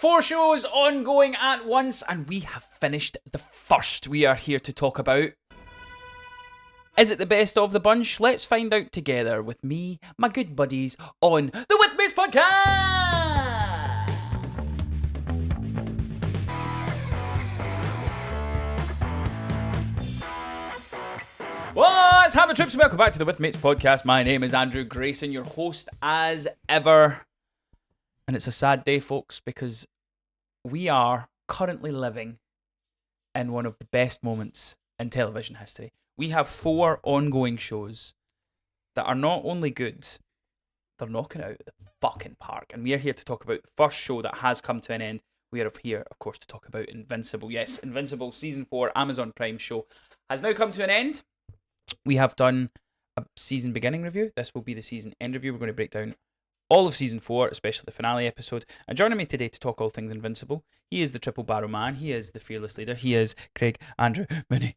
4 shows ongoing at once, and we have finished the first. We are here to talk about... Is it the best of the bunch? Let's find out together with me, my good buddies, on the With Mates podcast! What's happening, trips? Welcome back to the With Mates podcast. My name is Andrew Grayson, your host as ever. And it's a sad day, folks, because we are currently living in one of the best moments in television history. We have 4 ongoing shows that are not only good, they're knocking it out of the fucking park. And we are here to talk about the first show that has come to an end. We are here, of course, to talk about Invincible. Yes, Invincible Season 4 Amazon Prime show has now come to an end. We have done a season beginning review. This will be the season end review. We're going to break down all of Season 4, especially the finale episode. And joining me today to talk all things Invincible, he is the Triple Barrel Man. He is the fearless leader. He is Craig Andrew Mooney.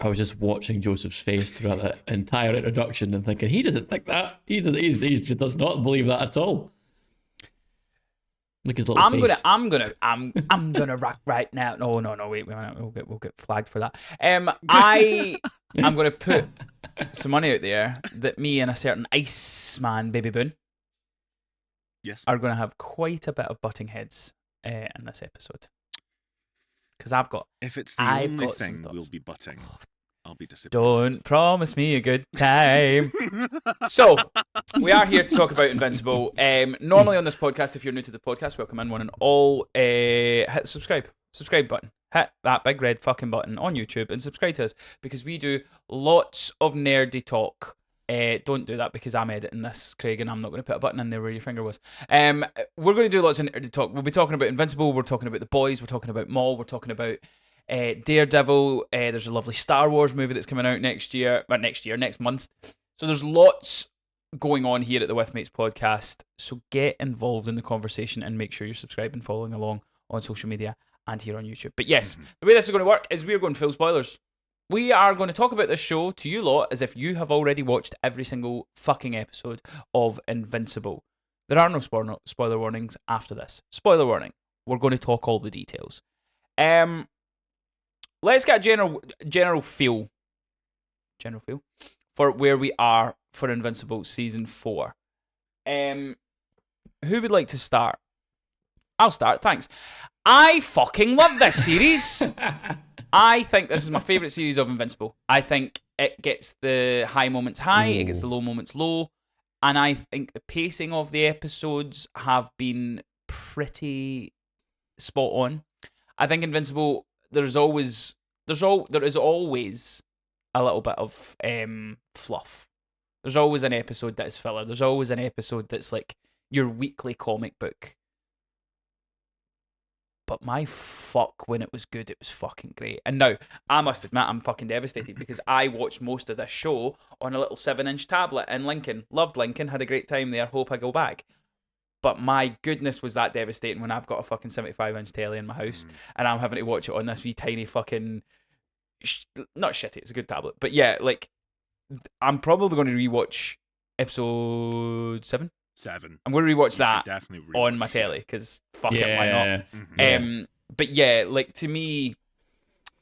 I was just watching Joseph's face throughout that entire introduction and thinking, he doesn't think that. He does not believe that at all. Look at his little face. I'm gonna rock right now. No, wait, we'll get flagged for that. I'm gonna put some money out there that me and a certain Iceman Baby Boone are gonna have quite a bit of butting heads in this episode. Because if it's the only thing we'll be butting, I'll be disappointed. Don't promise me a good time. So, we are here to talk about Invincible. Normally on this podcast, if you're new to the podcast, welcome in one and all. Hit the subscribe button. Hit that big red fucking button on YouTube and subscribe to us because we do lots of nerdy talk. Don't do that because I'm editing this, Craig, and I'm not going to put a button in there where your finger was. We're going to do lots of nerdy talk. We'll be talking about Invincible. We're talking about The Boys. We're talking about Maul. We're talking about Daredevil. There's a lovely Star Wars movie that's coming out next month. So there's lots going on here at the With Mates podcast. So get involved in the conversation and make sure you're subscribed and following along on social media and here on YouTube. But yes, the way this is going to work is we're going full spoilers. We are going to talk about this show to you lot as if you have already watched every single fucking episode of Invincible. There are no spoiler warnings after this. Spoiler warning. We're going to talk all the details. Let's get a general feel for where we are for Invincible Season 4. Who would like to start? I'll start, thanks. I fucking love this series. I think this is my favourite series of Invincible. I think it gets the high moments high, it gets the low moments low, and I think the pacing of the episodes have been pretty spot on. I think Invincible, there is always a little bit of fluff. There's always an episode that is filler. There's always an episode that's like your weekly comic book. But my fuck, when it was good, it was fucking great. And now, I must admit, I'm fucking devastated because I watched most of this show on a little 7-inch tablet in Lincoln. Loved Lincoln, had a great time there, hope I go back. But my goodness, was that devastating when I've got a fucking 75-inch telly in my house and I'm having to watch it on this wee tiny fucking... not shitty, it's a good tablet. But yeah, like, I'm probably going to rewatch episode 7. I'm going to rewatch that on my telly because fuck it, why not? Mm-hmm. But yeah, like to me,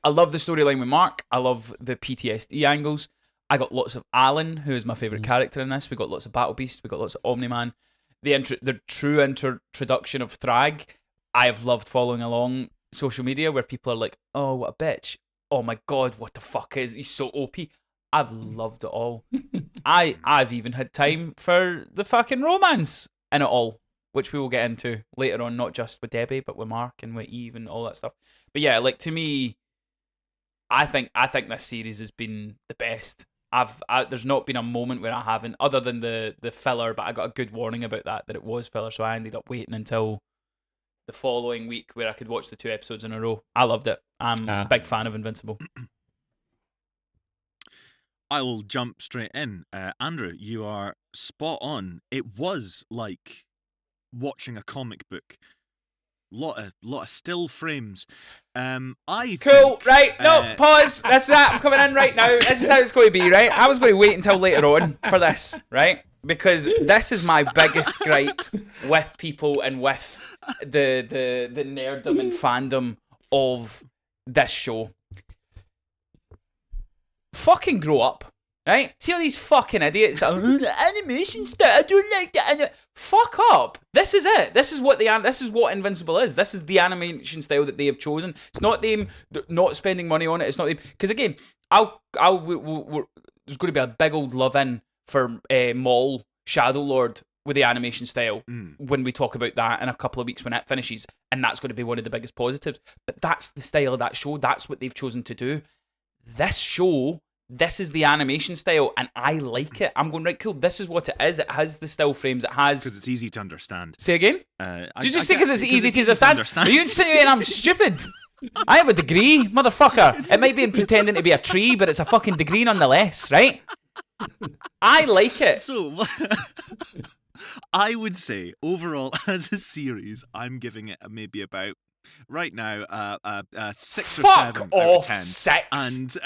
I love the storyline with Mark. I love the PTSD angles. I got lots of Alan, who is my favourite character in this. We got lots of Battle Beast. We got lots of Omni-Man. The true introduction of Thrag. I have loved following along social media where people are like, "Oh, what a bitch! Oh my god, what the fuck is he's so OP?" I've loved it all. I've even had time for the fucking romance in it all, which we will get into later on, not just with Debbie, but with Mark and with Eve and all that stuff. But yeah, like to me, I think this series has been the best. There's not been a moment where I haven't, other than the filler, but I got a good warning about that it was filler, so I ended up waiting until the following week where I could watch the 2 episodes in a row. I loved it. I'm a big fan of Invincible. I will jump straight in. Andrew, you are spot on. It was like watching a comic book. Lot of still frames. Cool, right? No, pause. That's that. I'm coming in right now. This is how it's going to be, right? I was going to wait until later on for this, right? Because this is my biggest gripe with people and with the nerddom and fandom of this show. Fucking grow up, right? See all these fucking idiots. The animation style, I don't like that. Fuck up. This is it. This is what Invincible is. This is the animation style that they have chosen. It's not them not spending money on it. It's not them, because again, there's going to be a big old love in for Maul Shadow Lord with the animation style when we talk about that in a couple of weeks when it finishes, and that's going to be one of the biggest positives. But that's the style of that show. That's what they've chosen to do. This show, this is the animation style, and I like it. I'm going, right, cool, this is what it is. It has the still frames. It has... Because it's easy to understand. Say again? Did you just say because it's easy to understand? Are you saying I'm stupid? I have a degree, motherfucker. It might be in pretending to be a tree, but it's a fucking degree nonetheless, right? I like it. So, I would say, overall, as a series, I'm giving it maybe about... Right now, 6 or 7 out of 10. 6. And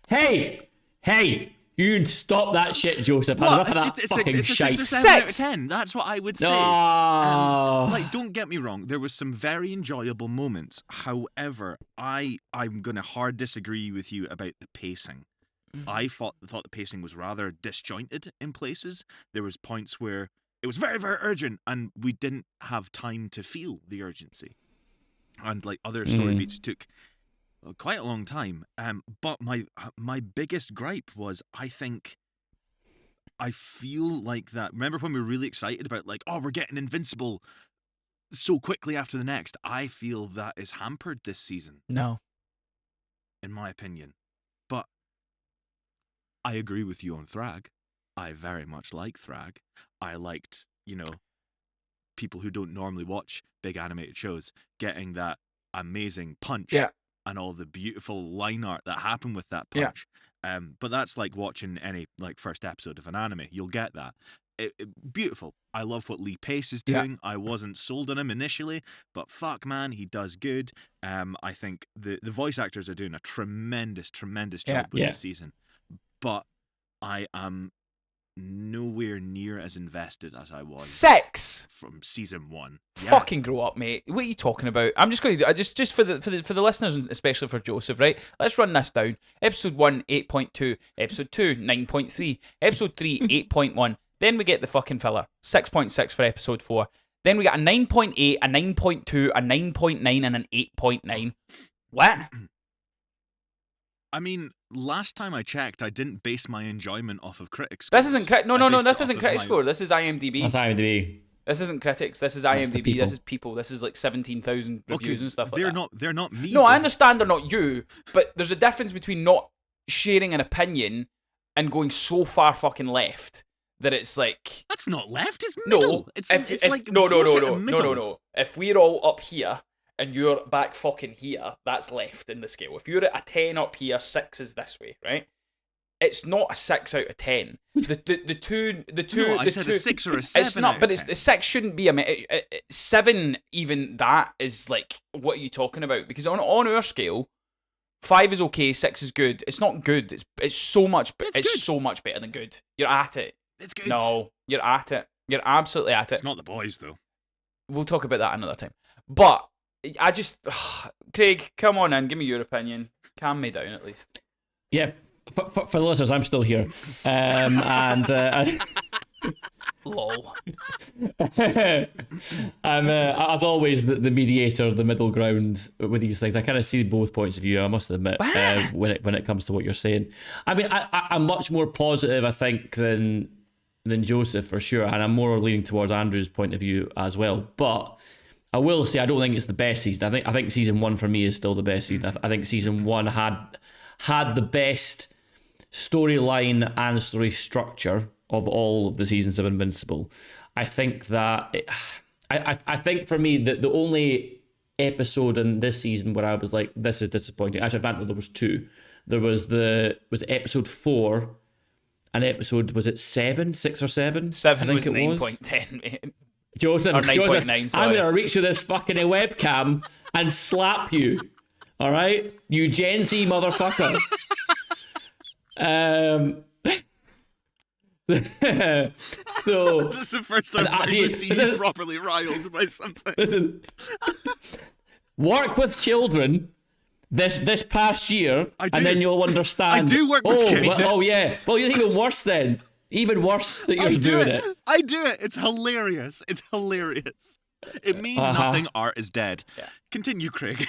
hey, you stop that shit, Joseph. What? Enough of that fucking shite. 6 or 7 out of 10. That's what I would say. No. Like, don't get me wrong. There was some very enjoyable moments. However, I'm going to hard disagree with you about the pacing. I thought the pacing was rather disjointed in places. There was points where it was very, very urgent, and we didn't have time to feel the urgency. And like other story beats took quite a long time. But my biggest gripe was, I feel like that. Remember when we were really excited about like, oh, we're getting Invincible so quickly after the next? I feel that is hampered this season. No. In my opinion. But I agree with you on Thrag. I very much like Thrag. I liked, people who don't normally watch big animated shows getting that amazing punch and all the beautiful line art that happened with that punch. But that's like watching any like first episode of an anime. You'll get that. Beautiful. I love what Lee Pace is doing. I wasn't sold on him initially, but fuck man, he does good. I think the voice actors are doing a tremendous job with this season. But I am nowhere near as invested as I was 6 from season 1. Fucking grow up, mate. What are you talking about? I'm just going to just for the listeners, and especially for Joseph, right? Let's run this down. Episode 1, 8.2. Episode 2, 9.3. Episode 3, 8.1. Then we get the fucking filler, 6.6 for episode 4. Then we got a 9.8, a 9.2, a 9.9, and an 8.9. What? I mean, last time I checked, I didn't base my enjoyment off of critics. This isn't no. This isn't critic score. This is IMDb. That's IMDb. This isn't critics. This is IMDb. This is people. This is like 17,000 reviews and stuff like that. They're not me. No, I understand they're not you, but there's a difference between not sharing an opinion and going so far fucking left that it's like... That's not left. It's middle. No, it's like no. middle. If we're all up here and you're back fucking here, that's left in the scale. If you're at a 10 up here, 6 is this way, right? It's not a 6 out of 10. The two. No, I said a 6 or a 7. It's not, out but of 10. the 6 shouldn't be 7. Even that is like, what are you talking about? Because on our scale, 5 is okay, 6 is good. It's not good. It's so much. It's so much better than good. You're at it. It's good. No, you're at it. You're absolutely at it. It's not The Boys though. We'll talk about that another time. But I just, Craig, come on in. Give me your opinion. Calm me down at least. Yeah. For the listeners, I'm still here. Lol. I'm, as always, the mediator, the middle ground with these things. I kind of see both points of view, I must admit, when it comes to what you're saying. I mean, I'm much more positive, I think, than Joseph, for sure, and I'm more leaning towards Andrew's point of view as well. But I will say, I don't think it's the best season. I think season 1 for me is still the best season. I think season 1 had the best storyline and story structure of all of the seasons of Invincible. I think that I think for me that the only episode in this season where I was like, this is disappointing. Actually, I there was 2. There was episode 4 and episode, was it 7, 6 or 7? 7 I think was it 9.10, mate. Joseph, Or 9.9, sorry. I'm gonna reach you this fucking webcam and slap you. All right, you Gen Z motherfucker. So This is the first time And I've actually, actually seen you properly riled by something. this is work with children this past year, I do. and then you'll understand. I do work with kids. Well, oh yeah. Well, you're even worse then. Even worse that you're doing it. I do it. It's hilarious. It's hilarious. It means nothing. Art is dead. Yeah. Continue, Craig.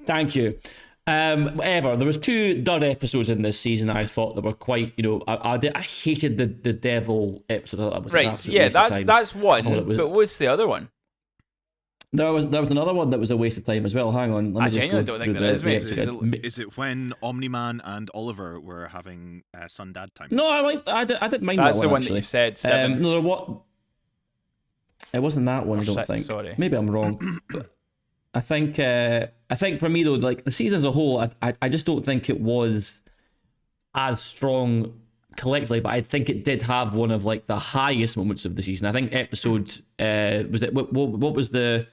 Thank you. Whatever. There was 2 dud episodes in this season. I thought that were quite. I hated the devil episode. I thought that was an Right. absolute Yeah, waste of time. that's I one. thought it was- But what's the other one? There was another one that was a waste of time as well. Hang on. Let me I just genuinely go don't think through there is, mate. episode. Is it when Omni-Man and Oliver were having son-dad time? No, I didn't mind That's that the one actually. that you've said. 7. No, what? It wasn't that one. Or I don't 6, think. sorry. Maybe I'm wrong. I think for me though, like the season as a whole, I just don't think it was as strong collectively. But I think it did have one of like the highest moments of the season. I think episode was it what was the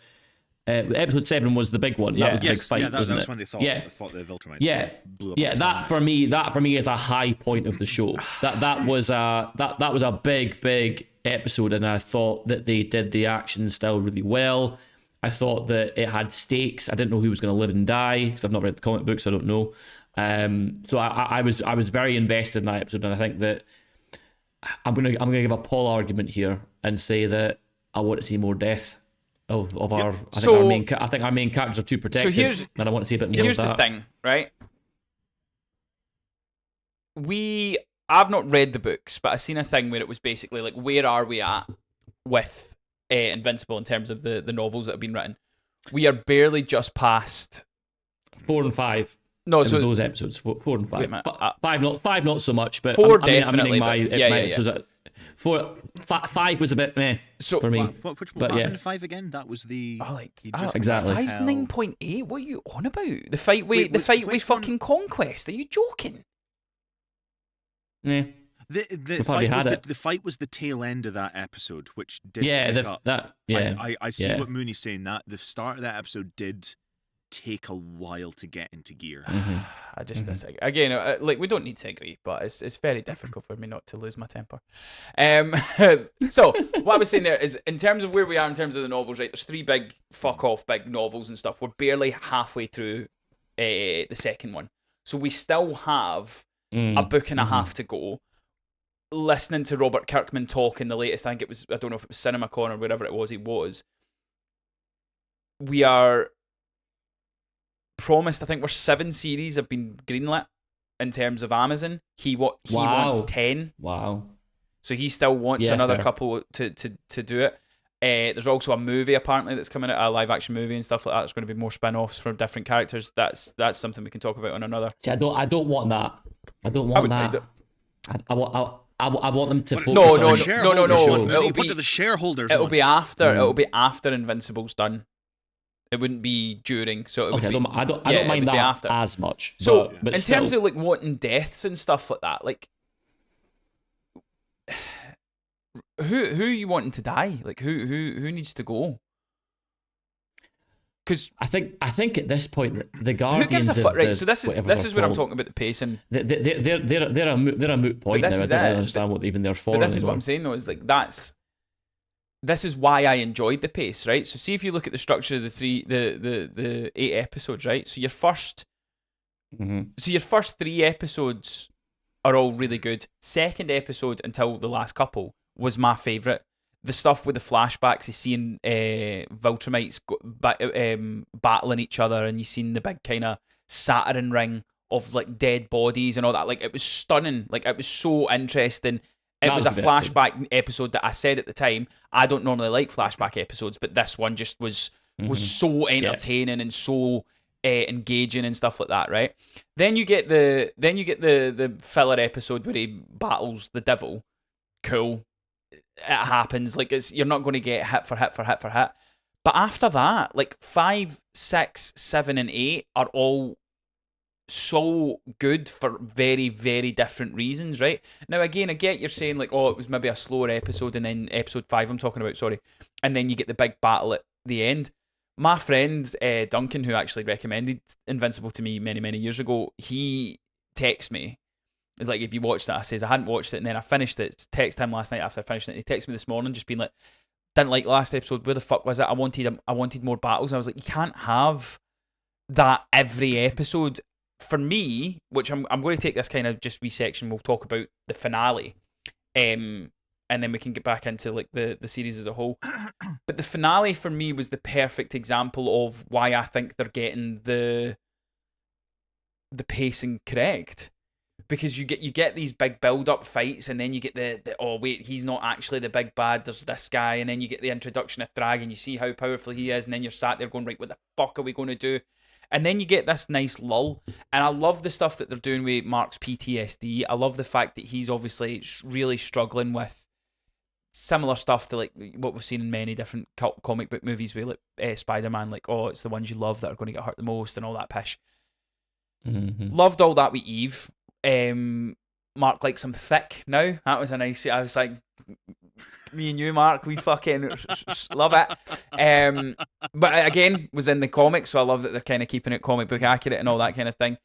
episode 7 was the big one. That was the big fight, that wasn't was it? when they fought the Viltrumites. Yeah, blew up yeah. the That for me is a high point of the show. That was a big episode, and I thought that they did the action style really well. I thought that it had stakes. I didn't know who was going to live and die because I've not read the comic books. So I don't know. So I was very invested in that episode, and I think that I'm gonna give a Paul argument here and say that I want to see more death of our. I think our main characters are too protected, and I want to see a bit more Here's of the that. thing, right? I've not read the books, but I seen a thing where it was basically like, where are we at with Invincible in terms of the novels that have been written? We are barely just past 4 and 5. No, in so those episodes, 4 and 5. Wait a minute, Five not so much, but 4 I'm meaning definitely, my but yeah. episodes. 5 was a bit meh So for me. What But happened yeah. to 5 again? That was the. Exactly. 5's 9.8. What are you on about? The fight Wait, with which one? fucking Conquest. Are you joking? Yeah, The probably fight was had it. the fight was the tail end of that episode, which did yeah, pick up. I see yeah. what Mooney's saying. That the start of that episode did take a while to get into gear. I just disagree. Again, like, we don't need to agree, but it's very difficult for me not to lose my temper. So what I was saying there is, in terms of where we are in terms of the novels, right? There's 3 big fuck off big novels and stuff. We're barely halfway through the second one, so we still have a book and a half to go. Listening to Robert Kirkman talk in the latest, I don't know if it was CinemaCon or wherever it was he was. We are promised, I think we're 7 series have been greenlit in terms of Amazon. He wants 10. Wow. So he still wants another fair. couple to do it. There's also a movie apparently that's coming out, a live action movie and stuff like that. There's going to be more spin-offs from different characters. That's something we can talk about on another. See, I don't want that. I don't want that. I want them to focus No. on The the shareholders, show. Mooney, It'll what be- do the shareholders It'll want? be after. It'll be after Invincible's done. It wouldn't be during. So it would Okay, be, I don't it mind would be that after. as much. So but in still, terms of like wanting deaths and stuff like that, like who are you wanting to die? Like who needs to go? Because I think at this point the who Guardians gives a of fuck? Right. the- So this whatever is they're where I'm called, talking about the pacing. They're a moot point But now. this I is don't really it. understand what even they're for. But this is what anymore. I'm saying though, is like this is why I enjoyed the pace, right? So see if you look at the structure of the 8 episodes, right? So your first 3 episodes are all really good. Second episode until the last couple was my favourite. The stuff with the flashbacks, you seeing Viltrumites battling each other, and you seen the big kind of Saturn ring of like dead bodies and all that. Like, it was stunning. Like, it was so interesting. It That was a was a good episode. flashback episode that I said at the time, I don't normally like flashback episodes, but this one just was so entertaining and so engaging and stuff like that, right? Then you get the filler episode where he battles the devil. Cool. It happens. Like, you're not going to get hit for hit for hit for hit. But after that, like 5, 6, 7, and 8 are all so good for very, very different reasons, right? Now, again, I get you're saying like, oh, it was maybe a slower episode, and then episode 5 I'm talking about, sorry, and then you get the big battle at the end. My friend Duncan, who actually recommended Invincible to me many, many years ago, he texts me It's like, if you watched it, I says I hadn't watched it, and then I finished it. Text him last night after I finished it. He texted me this morning, just being like, didn't like last episode. Where the fuck was it? I wanted more battles. And I was like, you can't have that every episode. For me, which I'm going to take this kind of just wee section. We'll talk about the finale, and then we can get back into like the series as a whole. But the finale for me was the perfect example of why I think they're getting the pacing correct. Because you get these big build-up fights, and then you get the oh wait, he's not actually the big bad, there's this guy, and then you get the introduction of Thrag, and you see how powerful he is, and then you're sat there going, right, what the fuck are we going to do? And then you get this nice lull, and I love the stuff that they're doing with Mark's PTSD. I love the fact that he's obviously really struggling with similar stuff to like what we've seen in many different comic book movies with like Spider-Man, like, oh, it's the ones you love that are going to get hurt the most and all that pish. Mm-hmm. Loved all that with Eve. Mark likes him thick now. That was a nice. I was like, me and you, Mark, we fucking love it. But again, was in the comics, so I love that they're kind of keeping it comic book accurate and all that kind of thing.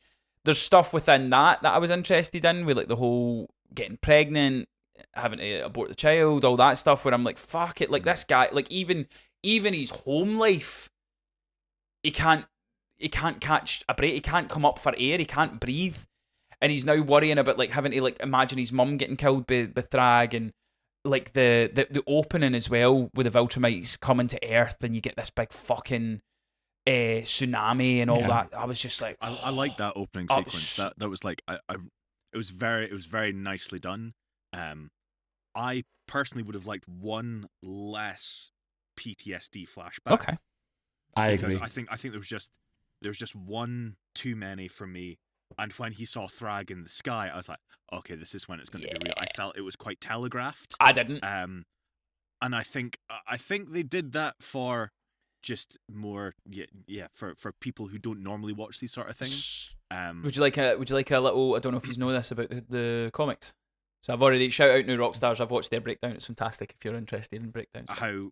There's stuff within that I was interested in, with like the whole getting pregnant, having to abort the child, all that stuff. Where I'm like, fuck it, like this guy, like even his home life, he can't catch a break. He can't come up for air. He can't breathe. And he's now worrying about like having to like imagine his mum getting killed by Thrag, and like the opening as well with the Viltrumites coming to Earth, and you get this big fucking tsunami and all that. I was just like, I like that opening sequence. That was like it was very nicely done. I personally would have liked one less PTSD flashback. Okay, I agree. I think there was just one too many for me. And when he saw Thrag in the sky, I was like, okay, this is when it's going to be real. I felt it was quite telegraphed. I didn't. And I think they did that for just more, for people who don't normally watch these sort of things. Would you like a little? I don't know if you know this about the comics. So I've already shout out New Rockstars. I've watched their breakdown. It's fantastic if you're interested in breakdowns. How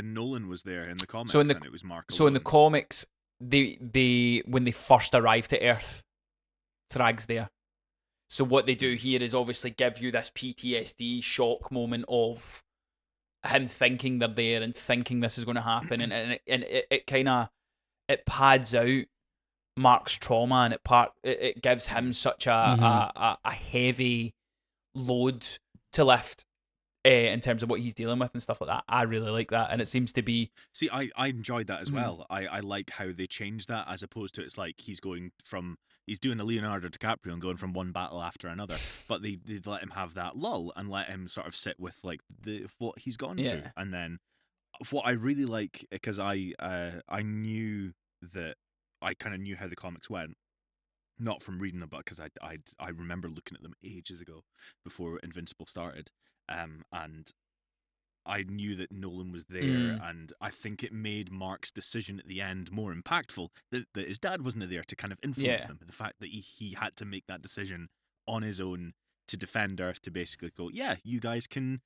Nolan was there in the comics? So and it was Mark. So in the comics, they when they first arrive to Earth, Thrag's there. So what they do here is obviously give you this PTSD shock moment of him thinking they're there and thinking this is going to happen, and it kind of pads out Mark's trauma, and it gives him such a heavy load to lift in terms of what he's dealing with and stuff like that. I really like that, and it seems to be. See, I enjoyed that as well. I like how they changed that, as opposed to it's like he's doing a Leonardo DiCaprio and going from one battle after another, but they let him have that lull and let him sort of sit with like what he's gone through. And then what I really like, because I knew that I kind of knew how the comics went, not from reading them, but because I remember looking at them ages ago before Invincible started, and I knew that Nolan was there, and I think it made Mark's decision at the end more impactful, that his dad wasn't there to kind of influence them. The fact that he had to make that decision on his own to defend Earth, to basically go, yeah, you guys can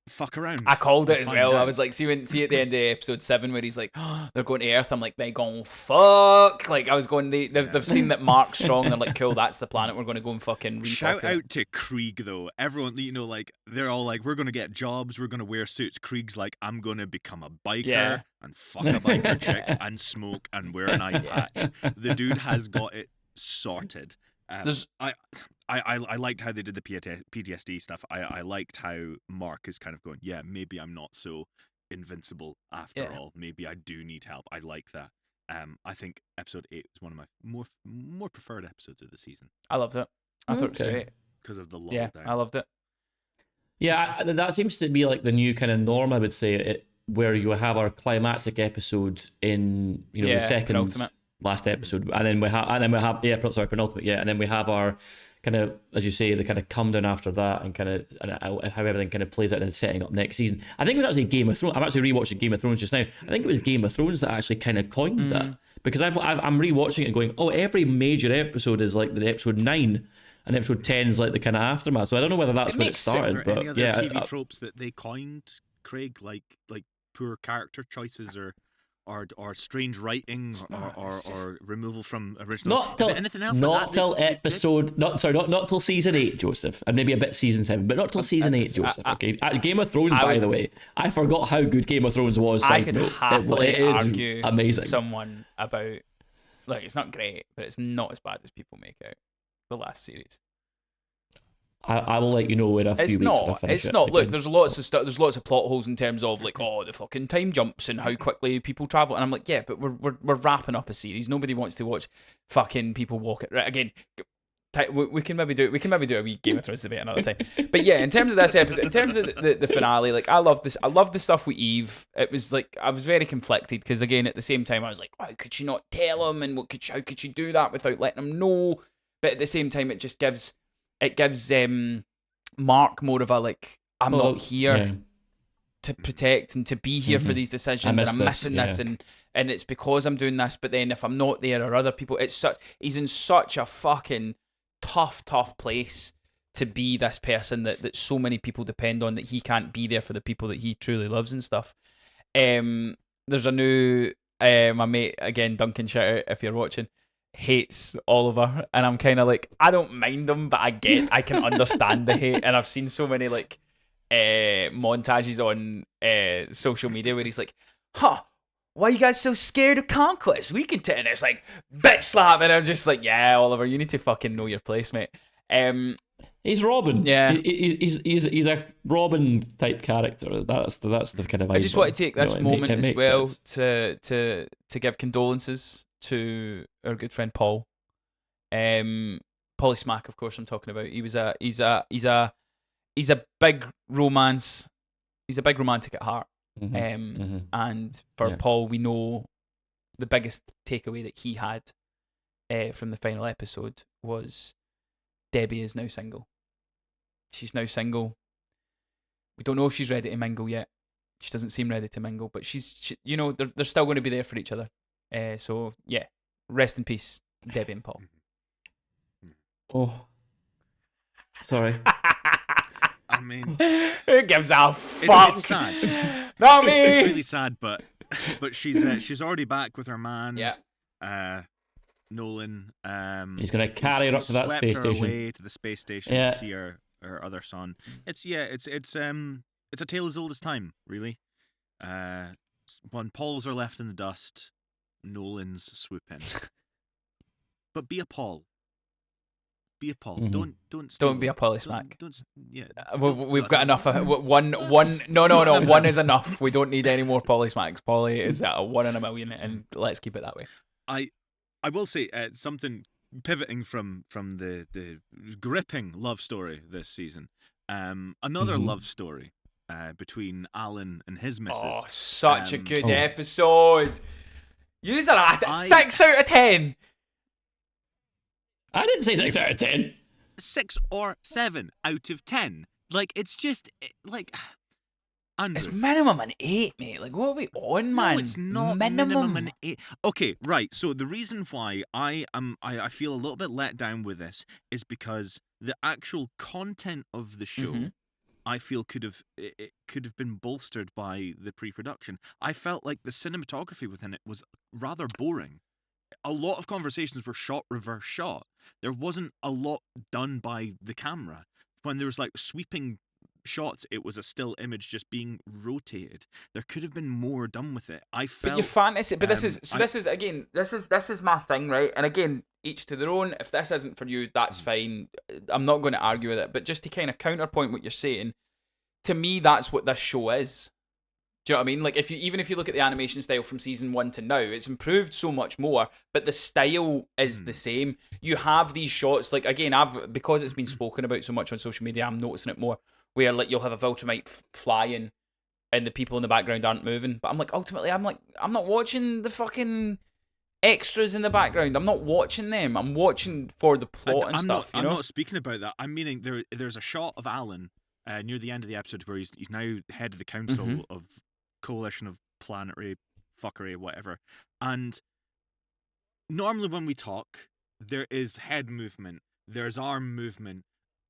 fuck around. I called it as well. I was like, see at the end of episode 7 where he's like, oh, they're going to Earth. I'm like, they going fuck. Like I was going, they've seen that Mark's strong. And they're like, cool, that's the planet. We're going to go and fucking shout out to Krieg though. Everyone, like they're all like, we're going to get jobs. We're going to wear suits. Krieg's like, I'm going to become a biker and fuck a biker chick and smoke and wear an eye patch. The dude has got it sorted. I liked how they did the PTSD stuff. I liked how Mark is kind of going, yeah, maybe I'm not so invincible after all. Maybe I do need help. I like that. I think episode 8 was one of my more preferred episodes of the season. I loved it. I thought it was great. Because of the lull down. I loved it. Yeah, that seems to be like the new kind of norm, I would say, where you have our climactic episode in the second penultimate. Last episode, and then we have penultimate, and then we have our kind of, as you say, the kind of come down after that, and kind of how everything kind of plays out and setting up next season. I think it was actually Game of Thrones. I'm actually rewatching Game of Thrones just now. I think it was Game of Thrones that actually kind of coined that, because I'm rewatching it and going, oh, every major episode is like the episode 9, and episode 10 is like the kind of aftermath. So I don't know whether that's when it started, but any other TV tropes that they coined, Craig, like poor character choices or or strange writing or removal from original. Not Is till there anything else not like that till that you did? episode. Not till season 8, Joseph, and maybe a bit season 7, but not till season 8, Joseph. Okay, Game of Thrones. By the way, I forgot how good Game of Thrones was. I Side could note, happily it is argue amazing. with someone about, like, it's not great, but it's not as bad as people make out. The last series. I will let you know in a few weeks when I finish it. It's not. Again. Look, there's lots of stuff. There's lots of plot holes in terms of like, oh, the fucking time jumps and how quickly people travel. And I'm like, yeah, but we're wrapping up a series. Nobody wants to watch fucking people walk it. Right, again, we can maybe do a wee Game of Thrones debate another time. But yeah, in terms of this episode, in terms of the finale, like I love this. I love the stuff with Eve. It was like I was very conflicted because again, at the same time, I was like, how could she not tell him? And how could she do that without letting him know? But at the same time, it gives Mark more of a like, I'm not here to protect and to be here for these decisions, and I'm missing this, and it's because I'm doing this. But then if I'm not there, or other people, he's in such a fucking tough place to be this person that so many people depend on, that he can't be there for the people that he truly loves and stuff. There's a new my mate again, Duncan, shout out if you're watching, hates Oliver, and I'm kind of like, I don't mind him, but I can understand the hate. And I've seen so many like montages on social media where he's like, why are you guys so scared of conquest? We can and it's like bitch slap, and I'm just like, yeah, Oliver, you need to fucking know your place, mate. He's Robin. Yeah, he's a Robin type character. That's the kind of vibe. I just want to take this moment as well sense. to give condolences to our good friend Paul. Polly Smack, of course, I'm talking about. He's a big romance. He's a big romantic at heart. And for Paul, we know the biggest takeaway that he had from the final episode was Debbie is now single. She's now single. We don't know if she's ready to mingle yet. She doesn't seem ready to mingle, but they're still going to be there for each other. So yeah, rest in peace, Debbie and Paul. Oh, sorry. I mean, who gives a fuck? It's sad. Not me. It's really sad, but she's already back with her man. Yeah. Nolan. He's gonna carry her up to that space station. Away to the space station to see her other son. It's a tale as old as time, really. When Pauls are left in the dust, Nolan's swoop in. But be a Paul. Be a Paul. Don't be a Polly Smack. Yeah. We've got enough. One. No. One is enough. We don't need any more Polly Smacks. Polly is at 1 in a million, and let's keep it that way. I will say something pivoting from the gripping love story this season. Another love story between Alan and his missus. Oh, such a good episode. Yous are at it. 6 out of 10. I didn't say 6 out of 10. 6 or 7 out of 10. Like, it's just like. Andrew. It's minimum an 8, mate. Like, what are we on, man? No, it's not minimum an 8. Okay, right. So the reason why I feel a little bit let down with this is because the actual content of the show, I feel could have been bolstered by the pre-production. I felt like the cinematography within it was rather boring. A lot of conversations were shot reverse shot. There wasn't a lot done by the camera. When there was like sweeping shots, it was a still image just being rotated. There could have been more done with it. I felt. But your fantasy. But this is my thing, right? And again, each to their own. If this isn't for you, that's fine. I'm not going to argue with it. But just to kind of counterpoint what you're saying, to me, that's what this show is. Do you know what I mean? Like, if you look at the animation style from season 1 to now, it's improved so much more, but the style is the same. You have these shots, like, again, because it's been spoken about so much on social media, I'm noticing it more, where like you'll have a Viltrumite flying and the people in the background aren't moving. But I'm like, ultimately, I'm not watching the fucking extras in the background. I'm not watching them. I'm watching for the plot and stuff. I'm not speaking about that. I'm meaning there's a shot of Alan near the end of the episode where he's now head of the council of coalition of planetary fuckery, whatever. And normally when we talk, there is head movement, there's arm movement,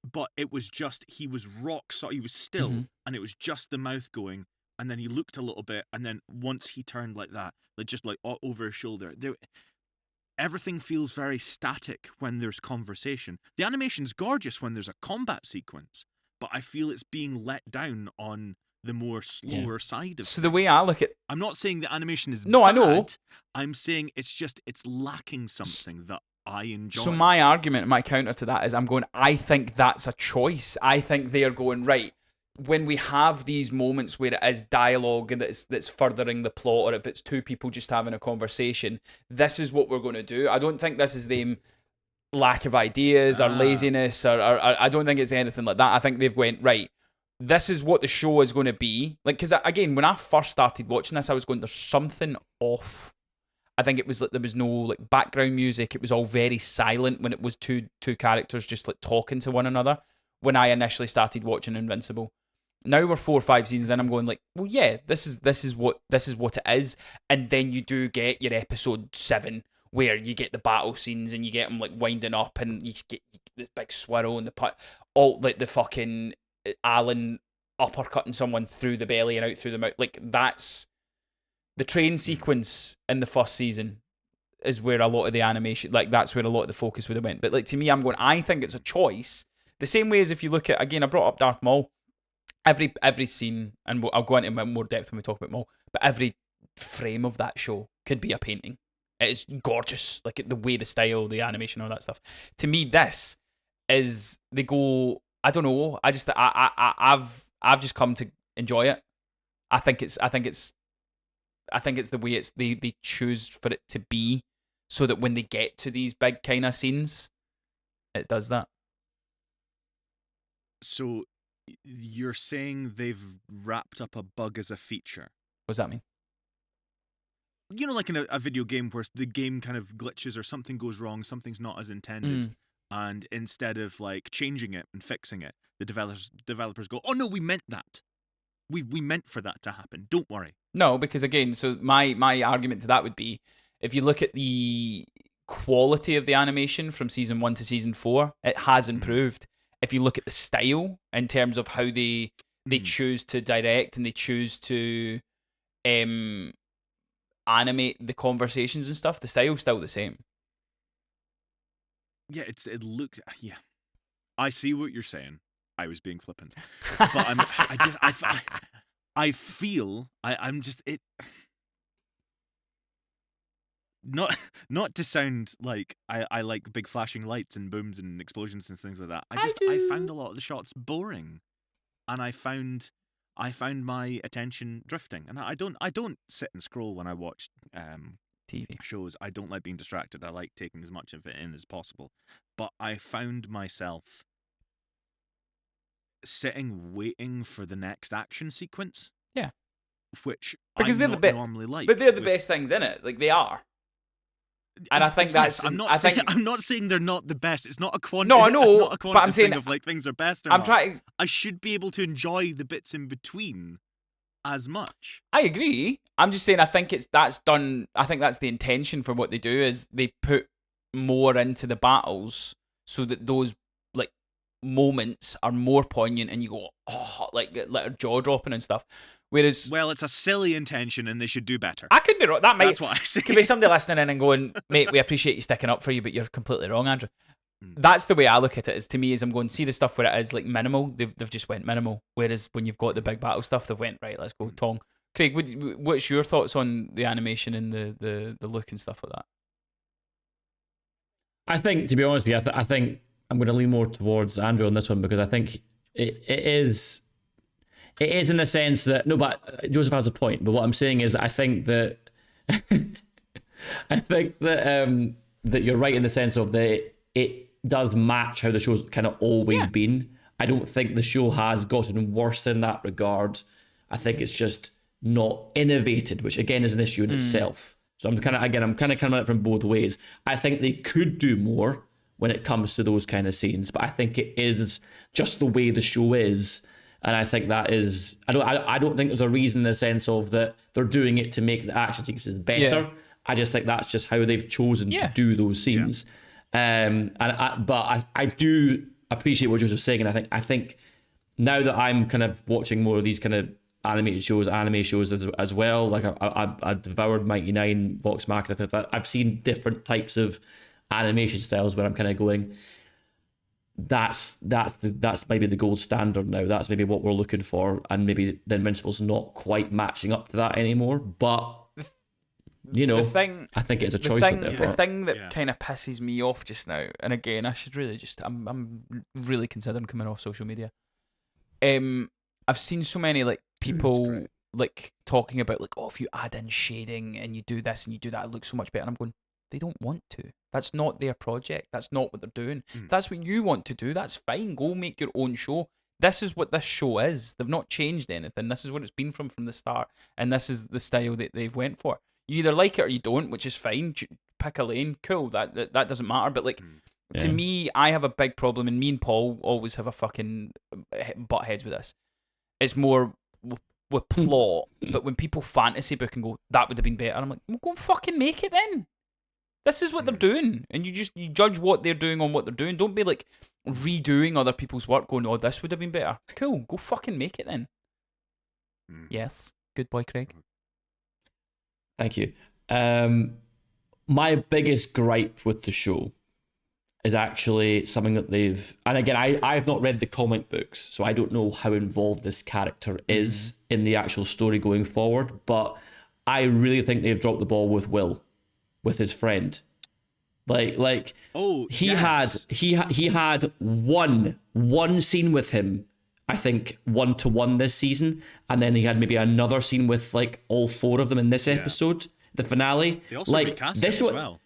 but it was just he was rock solid. He was still, and it was just the mouth going, and then he looked a little bit, and then once he turned like that, like just like over his shoulder, everything feels very static when there's conversation. The animation's gorgeous when there's a combat sequence, but I feel it's being let down on the more slower side of So things. the way I look at... I'm not saying the animation is No, bad. I know. I'm saying it's lacking something that I enjoy. So my argument, my counter to that is I think that's a choice. I think they're going, right, when we have these moments where it is dialogue and that's furthering the plot, or if it's two people just having a conversation, this is what we're going to do. I don't think this is them lack of ideas or laziness, or I don't think it's anything like that. I think they've went, right, this is what the show is going to be. Like, because again, when I first started watching this, I was going, there's something off. I think it was like there was no like background music. It was all very silent when it was two characters just like talking to one another. When I initially started watching Invincible, now we're 4 or 5 seasons in. I'm going like, well, yeah, this is what it is. And then you do get your episode 7 where you get the battle scenes and you get them like winding up and you get the big swirl and the put all like the fucking Alan uppercutting someone through the belly and out through the mouth. Like that's. The train sequence in the first season is where a lot of the animation, like that's where a lot of the focus would have went. But like to me, I think it's a choice. The same way as if you look at, again, I brought up Darth Maul. Every scene, and I'll go into more depth when we talk about Maul, but every frame of that show could be a painting. It's gorgeous, like the way, the style, the animation, all that stuff. To me, this is, they go, I don't know, I've just come to enjoy it. I think it's the way they choose for it to be, so that when they get to these big kind of scenes, it does that. So you're saying they've wrapped up a bug as a feature? What does that mean? You know, like in a video game where the game kind of glitches or something goes wrong, something's not as intended, and instead of like changing it and fixing it, the developers go, "Oh no, we meant that. We meant for that to happen. Don't worry." No, because again, so my argument to that would be, if you look at the quality of the animation from season 1 to season 4, it has improved. If you look at the style in terms of how they choose to direct and they choose to animate the conversations and stuff, the style's still the same. Yeah, it looks. Yeah, I see what you're saying. I was being flippant, but I feel I'm just it. Not to sound like I like big flashing lights and booms and explosions and things like that. I found a lot of the shots boring, and I found my attention drifting. And I don't sit and scroll when I watch TV shows. I don't like being distracted. I like taking as much of it in as possible. But I found myself sitting waiting for the next action sequence. Yeah. Which because I'm they're not the normally like. But they're the best things in it. Like they are. And I think that's. I'm not saying they're not the best. It's not a quantity. No, I know. Not a but I'm saying thing of like things are best or I'm not. trying. I should be able to enjoy the bits in between as much. I agree. I'm just saying I think that's done. I think that's the intention for what they do, is they put more into the battles so that those like moments are more poignant and you go, oh, like jaw dropping and stuff. Whereas, well, it's a silly intention and they should do better. I could be wrong. That might. That's what I say. Could be somebody listening in and going, mate, we appreciate you sticking up for you, but you're completely wrong, Andrew. That's the way I look at it. Is to me, is I'm going, see the stuff where it is like minimal. They've just went minimal. Whereas when you've got the big battle stuff, they've went, right, let's go tong. Craig, what's your thoughts on the animation and the look and stuff like that? I think, to be honest with you, I think I'm going to lean more towards Andrew on this one, because I think it is in the sense that, no, but Joseph has a point. But what I'm saying is, I think that that you're right in the sense of that it does match how the show's kind of always been. I don't think the show has gotten worse in that regard. I think it's just not innovated, which again is an issue in itself. So I'm kind of coming at it from both ways. I think they could do more when it comes to those kind of scenes, but I think it is just the way the show is. And I think that is, I don't think there's a reason in the sense of that they're doing it to make the action sequences better. Yeah. I just think that's just how they've chosen to do those scenes. Yeah. But I do appreciate what Joseph's saying, and I think now that I'm kind of watching more of these kind of animated shows, anime shows as well. Like I devoured Mighty Nine, Vox Machina. I've seen different types of animation styles where I'm kind of going, that's maybe the gold standard now. That's maybe what we're looking for, and maybe the Invincible's not quite matching up to that anymore. But you know, I think it's a choice on their part. The thing that kind of pisses me off just now, and again, I should really I'm really considering coming off social media. I've seen so many like people like talking about like, oh, if you add in shading and you do this and you do that, it looks so much better. And I'm going, they don't want to. That's not their project. That's not what they're doing. If that's what you want to do, that's fine. Go make your own show. This is what this show is. They've not changed anything. This is what it's been from the start, and this is the style that they've went for. You either like it or you don't, which is fine. Pick a lane, cool. That doesn't matter. But like, to me, I have a big problem, and me and Paul always have a fucking butt heads with this. It's more with plot, but when people fantasy book and go, that would have been better, I'm like, well, go and fucking make it then. This is what they're doing, and you judge what they're doing on what they're doing. Don't be like redoing other people's work, going, oh, this would have been better. Cool, go fucking make it then. Yes, good boy, Craig. Thank you. My biggest gripe with the show is actually something that they've... And again, I've not read the comic books, so I don't know how involved this character is in the actual story going forward, but I really think they've dropped the ball with Will, with his friend. Like he had one scene with him, I think 1-to-1 this season, and then he had maybe another scene with like all four of them in this episode, the finale. They also recast him as well.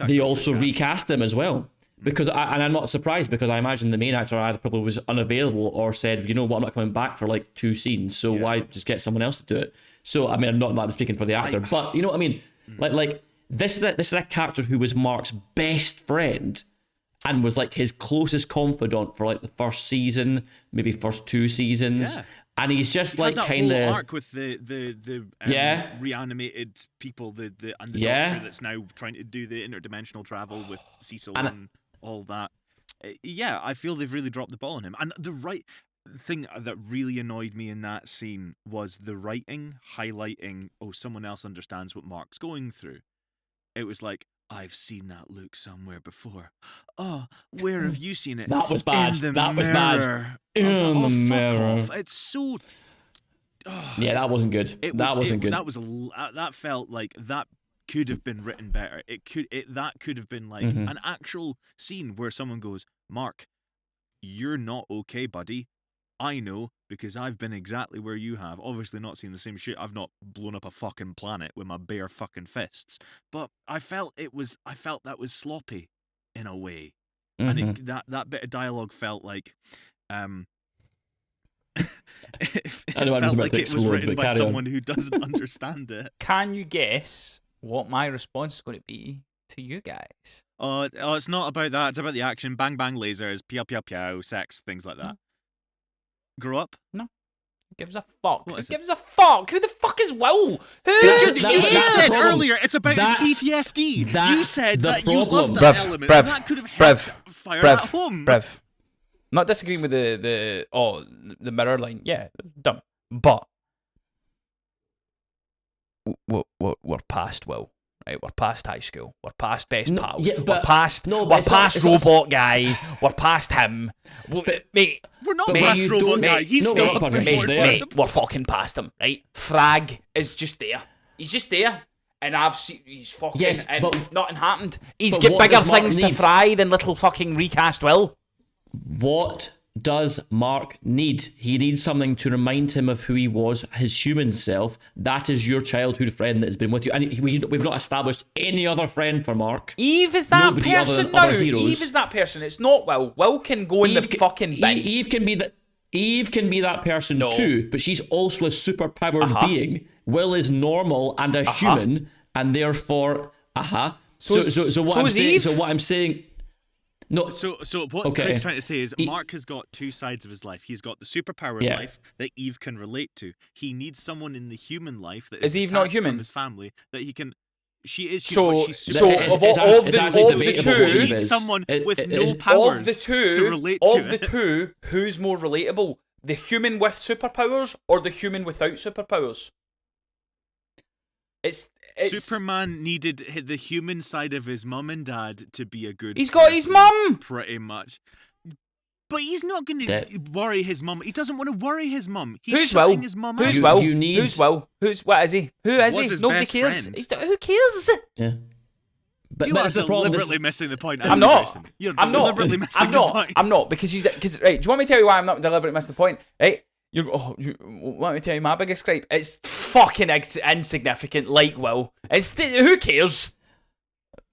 They also recast him as well. Because I'm not surprised, because I imagine the main actor either probably was unavailable or said, you know what, I'm not coming back for like 2 scenes, so why just get someone else to do it? So I mean, I'm speaking for the actor, but you know what I mean. Like this is a character who was Mark's best friend and was like his closest confidant for like the first season, maybe first 2 seasons. Yeah. And he's just like kind of arc with the reanimated people, the doctor that's now trying to do the interdimensional travel with Cecil and all that. Yeah, I feel they've really dropped the ball on him. And the right thing that really annoyed me in that scene was the writing highlighting, oh, someone else understands what Mark's going through. It was like, I've seen that look somewhere before. Oh, where have you seen it? That was bad. In the mirror. In the mirror. Off. It's so... Yeah, that wasn't good. That wasn't good. That felt like that could have been written better. That could have been like an actual scene where someone goes, Mark, you're not okay, buddy. I know, because I've been exactly where you have. Obviously not seen the same shit. I've not blown up a fucking planet with my bare fucking fists. But I felt that was sloppy in a way. And that bit of dialogue felt like it felt like it was written by someone who doesn't understand it. Can you guess what my response is going to be to you guys? Oh, it's not about that. It's about the action. Bang, bang, lasers, pew, pew, pew, sex, things like that. Grow up? No. Who gives a fuck? Who gives a fuck? Who the fuck is Will? You said earlier it's about his PTSD. You said that you loved that element. That could have helped fire at home. Brev. Not disagreeing with the mirror line. Yeah, dumb. But we're past Will. Right, we're past high school. We're past best pals. Yeah, we're past robot guy. We're past him. Mate, we're not past robot guy. He's still up in mate, we're fucking past him. Right, Frag is just there. He's just there, and I've seen he's fucking. Yes, and but nothing happened. He's got bigger things to fry than little fucking recast Will. What does Mark need? He needs something to remind him of who he was, his human self. That is your childhood friend that has been with you. And we've not established any other friend for Mark. Eve is that person now. Eve is that person. It's not Will. Will can go in the fucking bin. Eve can be that person too, but she's also a superpowered being. Will is normal and a human, and therefore, So what I'm saying. No. So what Craig's trying to say is Mark has got 2 sides of his life. He's got the superpowered life that Eve can relate to. He needs someone in the human life that is Eve not human? From his family that he can. She is human, but she's super. Of the two, he needs someone with no powers to relate to it. Of the two, who's more relatable? the human with superpowers or the human without superpowers. It's Superman needed the human side of his mum and dad to be a good. He's got his person, mum. pretty much. But he's not going to worry his mum. He doesn't want to worry his mum. He's Who's shutting Will? his mum Who's out. Will? You need- Who's Will? What is he? Who is Was he? his Nobody best cares. friend. Who cares? Yeah. But You that's are the problem. deliberately missing the point. I'm not. Jason. You're I'm not. deliberately missing I'm the not. point. I'm not because right. Do you want me to tell you why I'm not deliberately missing the point? Right? You want me to tell you my biggest gripe? It's fucking insignificant. Like Will, who cares?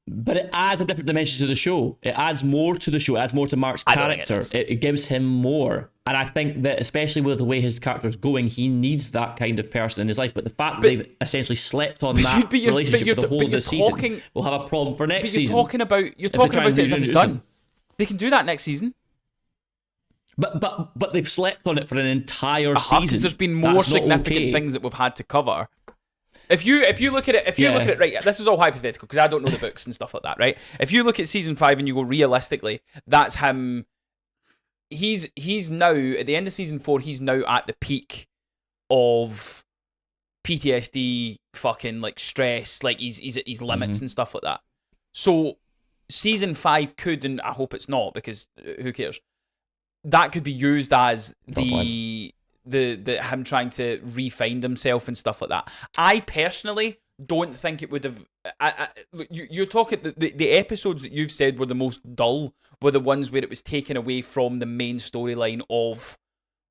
But it adds a different dimension to the show. It adds more to the show. It adds more to Mark's I don't think it character. does. It gives him more. And I think that, especially with the way his character's going, he needs that kind of person in his life. But the fact that they've essentially slept on that relationship for the whole of the season will have a problem for next But season. you're talking about it as if it's done. They can do that next season. But they've slept on it for an entire Because season. there's been more That's not significant okay. things that we've had to cover. If you look at it, right, this is all hypothetical because I don't know the books and stuff like that, right? If you look at season 5 and you go realistically, that's him. He's now at the end of season 4. He's now at the peak of PTSD, fucking like stress, like he's at his limits and stuff like that. So season 5 could, and I hope it's not because who cares? That could be used as the him trying to refine himself and stuff like that. I personally don't think it would have. You're talking the episodes that you've said were the most dull were the ones where it was taken away from the main storyline of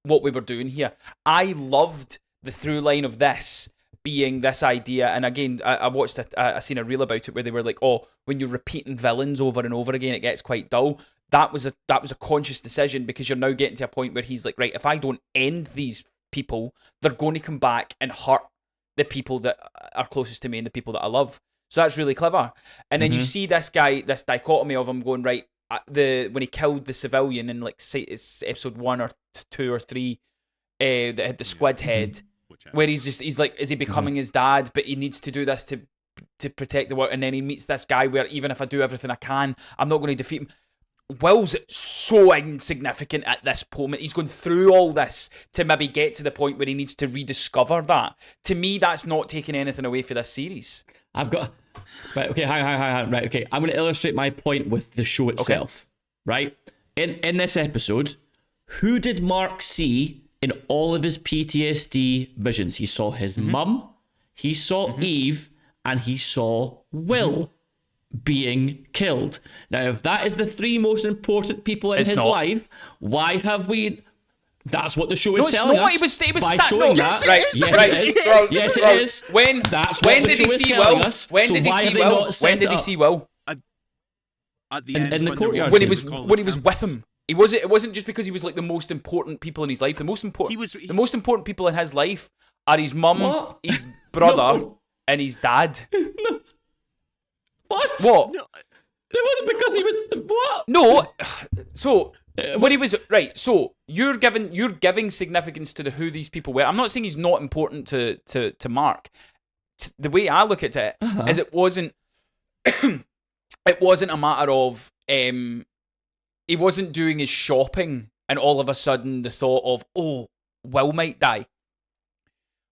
what we were doing here. I loved the through line of this being this idea, and again, I watched I seen a reel about it where they were like, oh, when you're repeating villains over and over again, it gets quite dull. That was a conscious decision because you're now getting to a point where he's like, right, if I don't end these people, they're going to come back and hurt the people that are closest to me and the people that I love. So that's really clever. And then you see this guy, this dichotomy of him going, right, when he killed the civilian in like say it's episode 1 or 2 or 3, that had the squid head, where he's like, is he becoming his dad? But he needs to do this to protect the world. And then he meets this guy where even if I do everything I can, I'm not going to defeat him. Will's so insignificant at this moment. He's going through all this to maybe get to the point where he needs to rediscover that. To me, that's not taking anything away for this series. I've got... Right, okay, hi. Right, okay. I'm going to illustrate my point with the show itself. Okay. Right? In this episode, who did Mark see in all of his PTSD visions? He saw his mum, he saw Eve, and he saw Will being killed. Now, if that is the 3 most important people in his life, why have we... That's what the show is telling us. He was by showing that. Yes, it is. When did he see Will? When did he see Will? When did he see Will? At the end, in the courtyard When scene. he was with him. It wasn't just because he was like the most important people in his life. The most important people in his life are his mum, his brother, and his dad. What? No. It wasn't because he was... What? No. So when he was right, so you're giving significance to who these people were. I'm not saying he's not important to Mark. The way I look at it is it wasn't it wasn't a matter of he wasn't doing his shopping and all of a sudden the thought of, oh, Will might die.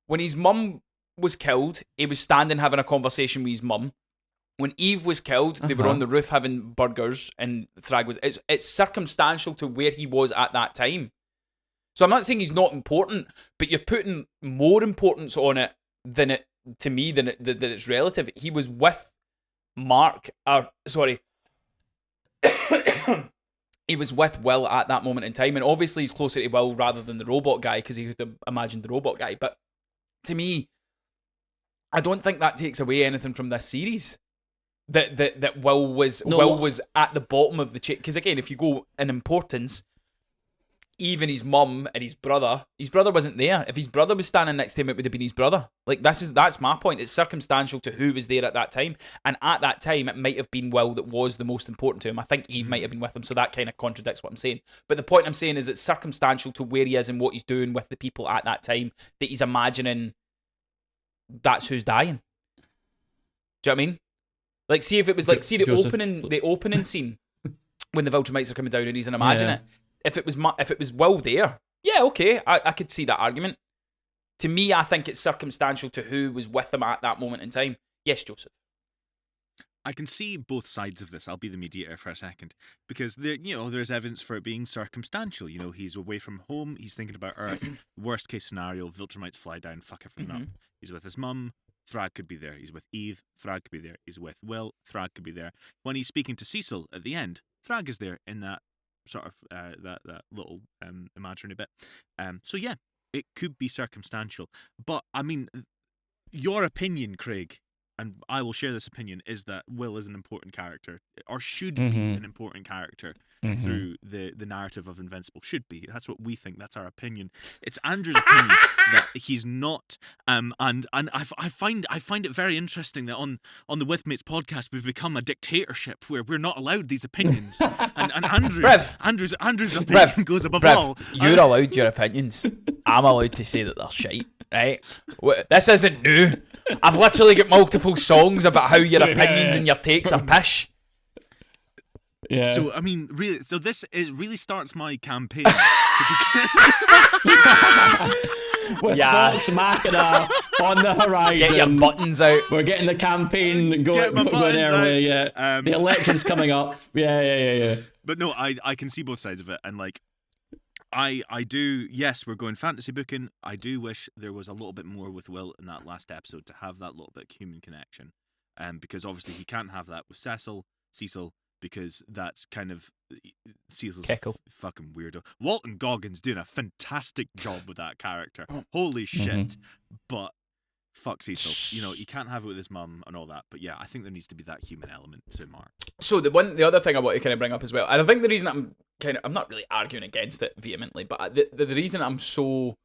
When his mum was killed, he was standing having a conversation with his mum. When Eve was killed, they were on the roof having burgers, and Thrag was... It's circumstantial to where he was at that time. So I'm not saying he's not important, but you're putting more importance on it than it, to me, than it's relative. He was with Mark... he was with Will at that moment in time, and obviously he's closer to Will rather than the robot guy, because he could have imagined the robot guy. But to me, I don't think that takes away anything from this series. That Will was at the bottom of the chain. Because again, if you go in importance, even his mum and his brother wasn't there. If his brother was standing next to him, it would have been his brother. Like that's my point. It's circumstantial to who was there at that time, and at that time, it might have been Will that was the most important to him. I think Eve might have been with him, so that kind of contradicts what I'm saying. But the point I'm saying is it's circumstantial to where he is and what he's doing with the people at that time that he's imagining. That's who's dying. Do you know what I mean? Like, see if it was like, see the Joseph. opening scene when the Viltrumites are coming down and he's imagining it. If it was Will there, Yeah, okay, I could see that argument. To me, I think it's circumstantial to who was with him at that moment in time. Yes, Joseph. I can see both sides of this. I'll be the mediator for a second, because there's evidence for it being circumstantial. He's away from home. He's thinking about Earth. Worst case scenario: Viltrumites fly down, fuck everything up. He's with his mum. Thrag could be there. He's with Eve. Thrag could be there. He's with Will. Thrag could be there. When he's speaking to Cecil at the end, Thrag is there in that sort of that little imaginary bit. So yeah, it could be circumstantial. But I mean, your opinion, Craig, and I will share this opinion, is that Will is an important character, or should be an important character through the narrative of Invincible. Should be. That's what we think. That's our opinion. It's Andrew's opinion that he's not. And I find it very interesting that on the Withmates podcast we've become a dictatorship where we're not allowed these opinions. and Andrew's opinion goes above all. You're allowed your opinions. I'm allowed to say that they're shite. Right? This isn't new. I've literally got multiple songs about how your opinions and your takes are pish. Yeah. So I mean, really, this really starts my campaign. With Yes. Vox Machina on the horizon. Get your buttons out. We're getting the campaign Get my going buttons early. out. Yeah. The election's coming up. Yeah. But no, I can see both sides of it, and like, I do. Yes, we're going fantasy booking. I do wish there was a little bit more with Will in that last episode to have that little bit of human connection, because obviously he can't have that with Cecil, because that's kind of Cecil's fucking weirdo. Walton Goggins doing a fantastic job with that character. Holy shit! But fuck Cecil. You can't have it with his mum and all that. But yeah, I think there needs to be that human element to Mark. So the other thing I want to kind of bring up as well, and I think the reason I'm not really arguing against it vehemently, but the reason I'm so,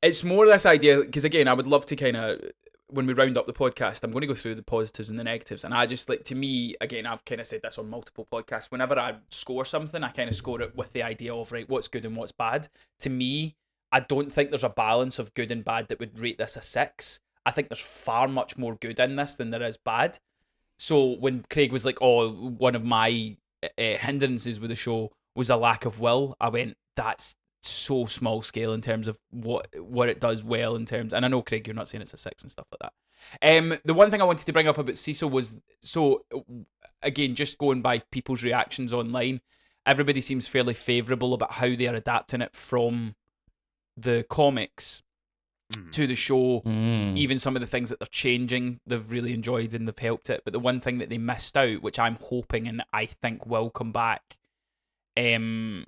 it's more this idea, because again, I would love to kind of, when we round up the podcast, I'm going to go through the positives and the negatives, and I just, like, to me, again, I've kind of said this on multiple podcasts, whenever I score something, I kind of score it with the idea of, right, what's good and what's bad. To me, I don't think there's a balance of good and bad that would rate this a 6. I think there's far much more good in this than there is bad. So when Craig was like, oh, one of my hindrances with the show was a lack of will, I went, that's so small scale in terms of what it does well in terms, and I know, Craig, you're not saying it's a 6 and stuff like that. The one thing I wanted to bring up about Cecil was, so again, just going by people's reactions online, everybody seems fairly favourable about how they are adapting it from the comics to the show. Even some of the things that they're changing, they've really enjoyed and they've helped it. But the one thing that they missed out, which I'm hoping and I think will come back in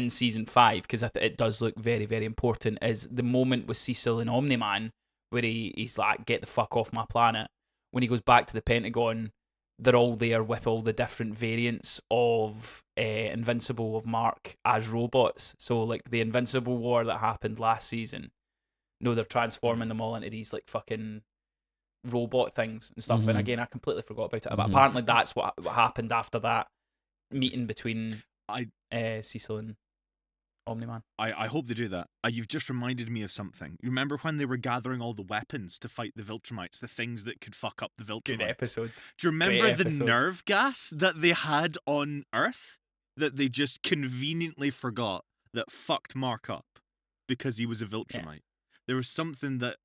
season 5, because it does look very, very important, is the moment with Cecil and Omni-Man where he's like, get the fuck off my planet. When he goes back to the Pentagon, they're all there with all the different variants of Invincible, of Mark, as robots. So like the Invincible War that happened last season, they're transforming them all into these like fucking robot things and stuff. And again, I completely forgot about it. But apparently that's what happened after that meeting between Cecil and Omni-Man. I hope they do that. You've just reminded me of something. You remember when they were gathering all the weapons to fight the Viltrumites, the things that could fuck up the Viltrumites? Good episode. Do you remember the nerve gas that they had on Earth that they just conveniently forgot that fucked Mark up because he was a Viltrumite? Yeah. There was something that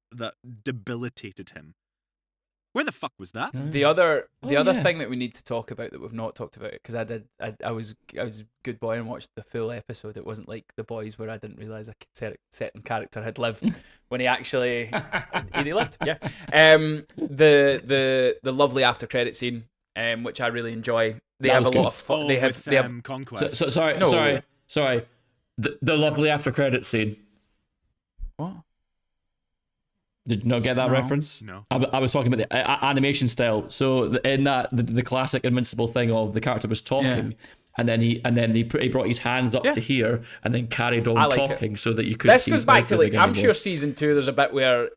debilitated him. Where the fuck was that? The other thing that we need to talk about that we've not talked about, because I was good boy and watched the full episode. It wasn't like The Boys where I didn't realise a certain character had lived when he actually he lived. Yeah. The lovely after credit scene, which I really enjoy. They have a lot of fun. They have Conquest. Sorry. The lovely after credit scene. What? Did you not get that reference? No. I was talking about the animation style. So in that the classic Invincible thing of the character was talking, and then he brought his hands up to here and then carried on talking so that you could. This goes back to like, I'm sure season 2 there's a bit where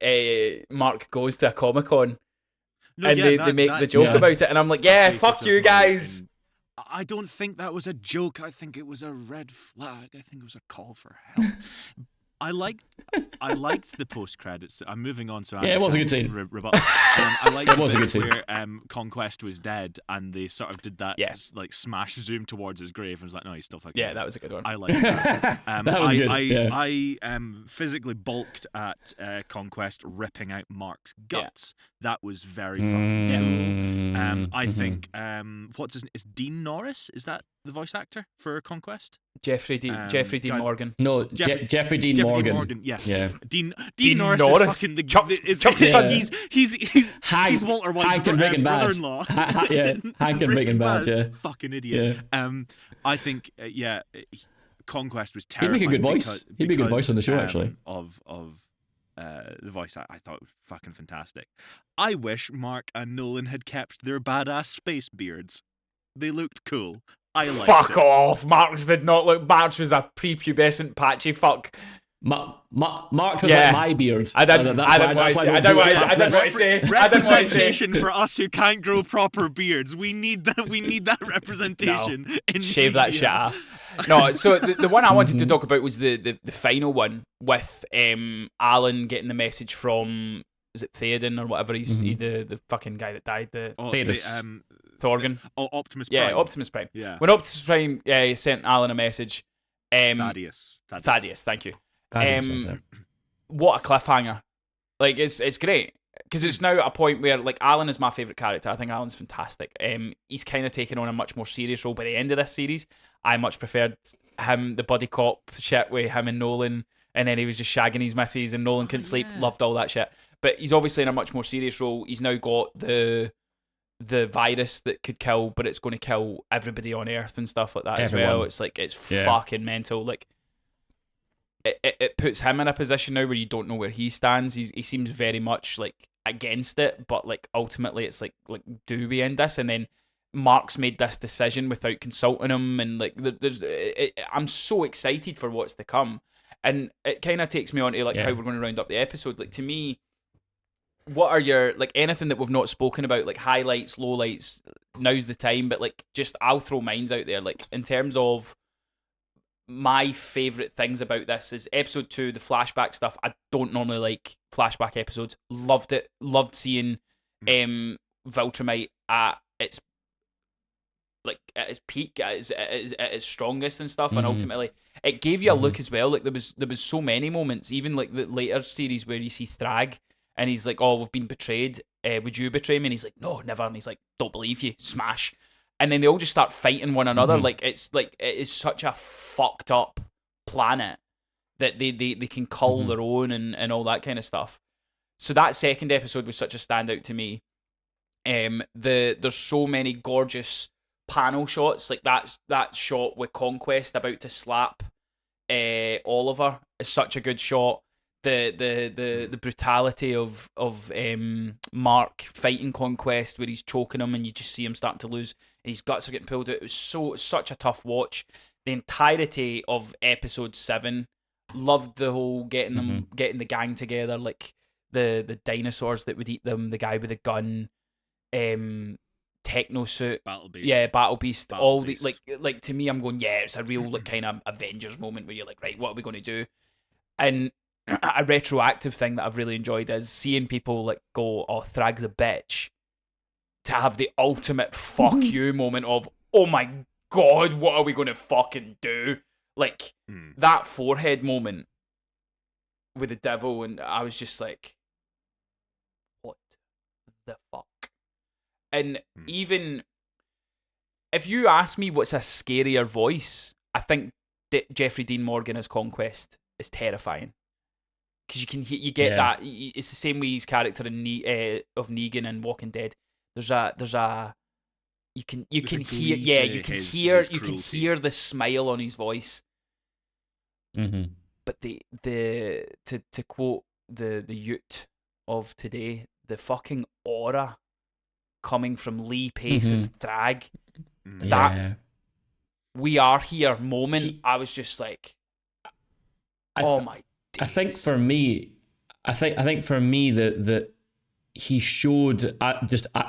Mark goes to a Comic-Con and they make the joke about it, and I'm like, yeah, fuck you guys. I don't think that was a joke. I think it was a red flag. I think it was a call for help. I liked the post credits. I'm moving on, so Yeah, it was a good scene. I liked It was a good bit scene. where Conquest was dead, and they sort of did that Yeah. like smash zoom towards his grave, and was like, no, he's still fucking. Yeah, alive. that was a good one. I liked that. That was good. Yeah. I physically balked at Conquest ripping out Mark's guts. That was very fucking cool. I think what's his name? Is Dean Norris? Is that the voice actor for Conquest? Jeffrey Dean Morgan. No, Jeffrey Dean Morgan. Yes. Yeah. Dean Norris is fucking the Chuck's son. He's Walter White's brother-in-law. Hank in Breaking Bad. Yeah. Fucking idiot. Yeah. I think Conquest was He'd terrifying. make a good voice. He'd be a good voice on the show, actually. Of the voice, I thought it was fucking fantastic. I wish Mark and Nolan had kept their badass space beards. They looked cool. I liked Fuck it. off. Mark's did not look. Mark's was a prepubescent patchy fuck. Mark was like my beard. I didn't want to say. Representation for us who can't grow proper beards. We need that representation. In Shave that media. shit off. No, so the one I wanted to talk about was the final one with Alan getting the message from, is it Theoden or whatever? He's the fucking guy that died. Thorgan. Optimus Prime. Yeah, Optimus Prime. Yeah. When Optimus Prime sent Alan a message. Thaddeus, thank you. What a cliffhanger. Like, it's great. Because it's now at a point where, like, Alan is my favourite character. I think Alan's fantastic. He's kind of taken on a much more serious role by the end of this series. I much preferred him, the buddy cop shit with him and Nolan, and then he was just shagging his missus and Nolan couldn't sleep. Loved all that shit. But he's obviously in a much more serious role. He's now got the virus that could kill, but it's going to kill everybody on Earth and stuff like that as well. It's like, it's fucking mental. Like, it puts him in a position now where you don't know where he stands. He seems very much like against it, but like ultimately it's like do we end this? And then Mark's made this decision without consulting him, and like I'm so excited for what's to come. And it kind of takes me on to like how we're going to round up the episode. Like, to me, what are your, like, anything that we've not spoken about, like highlights, lowlights? Now's the time, but like, just I'll throw mines out there. Like, in terms of my favourite things about this is episode 2, the flashback stuff. I don't normally like flashback episodes. Loved it. Loved seeing Viltrumite at its peak, at its strongest and stuff, and ultimately it gave you a look as well. Like, there was so many moments, even like the later series, where you see Thrag and he's like, "Oh, we've been betrayed. Would you betray me?" And he's like, "No, never." And he's like, "Don't believe you." Smash. And then they all just start fighting one another. Like, it is such a fucked up planet that they can cull their own and all that kind of stuff. So that second episode was such a standout to me. There's so many gorgeous panel shots. Like, that shot with Conquest about to slap Oliver is such a good shot. The brutality of Mark fighting Conquest, where he's choking him and you just see him starting to lose and his guts are getting pulled out. It was such a tough watch. The entirety of episode 7, loved the whole getting the gang together, like the dinosaurs that would eat them, the guy with the gun, Techno Suit, Battle Beast. Yeah, Battle Beast. All Beast. the like to me, I'm going, yeah, it's a real like kind of Avengers moment where you're like, right, what are we going to do? And a retroactive thing that I've really enjoyed is seeing people like go, "Oh, Thrag's a bitch," to have the ultimate fuck you moment of, "Oh my god, what are we going to fucking do?" Like, that forehead moment with the devil, and I was just like, what the fuck? And even if you ask me what's a scarier voice, I think Jeffrey Dean Morgan as Conquest is terrifying. Because you get that. It's the same way his character in of Negan in Walking Dead. There's a you can hear the smile on his voice. But to quote the youth of today, the fucking aura coming from Lee Pace's Thrag, that we are here moment, I was just like, oh my. I think for me, that he showed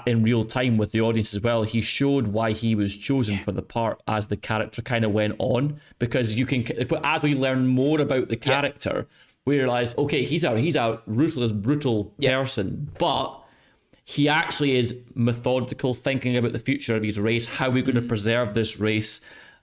in real time with the audience as well. He showed why he was chosen for the part as the character kind of went on, because you can, as we learn more about the character, we realize, okay, he's a ruthless, brutal person, but he actually is methodical, thinking about the future of his race, how we're going to preserve this race,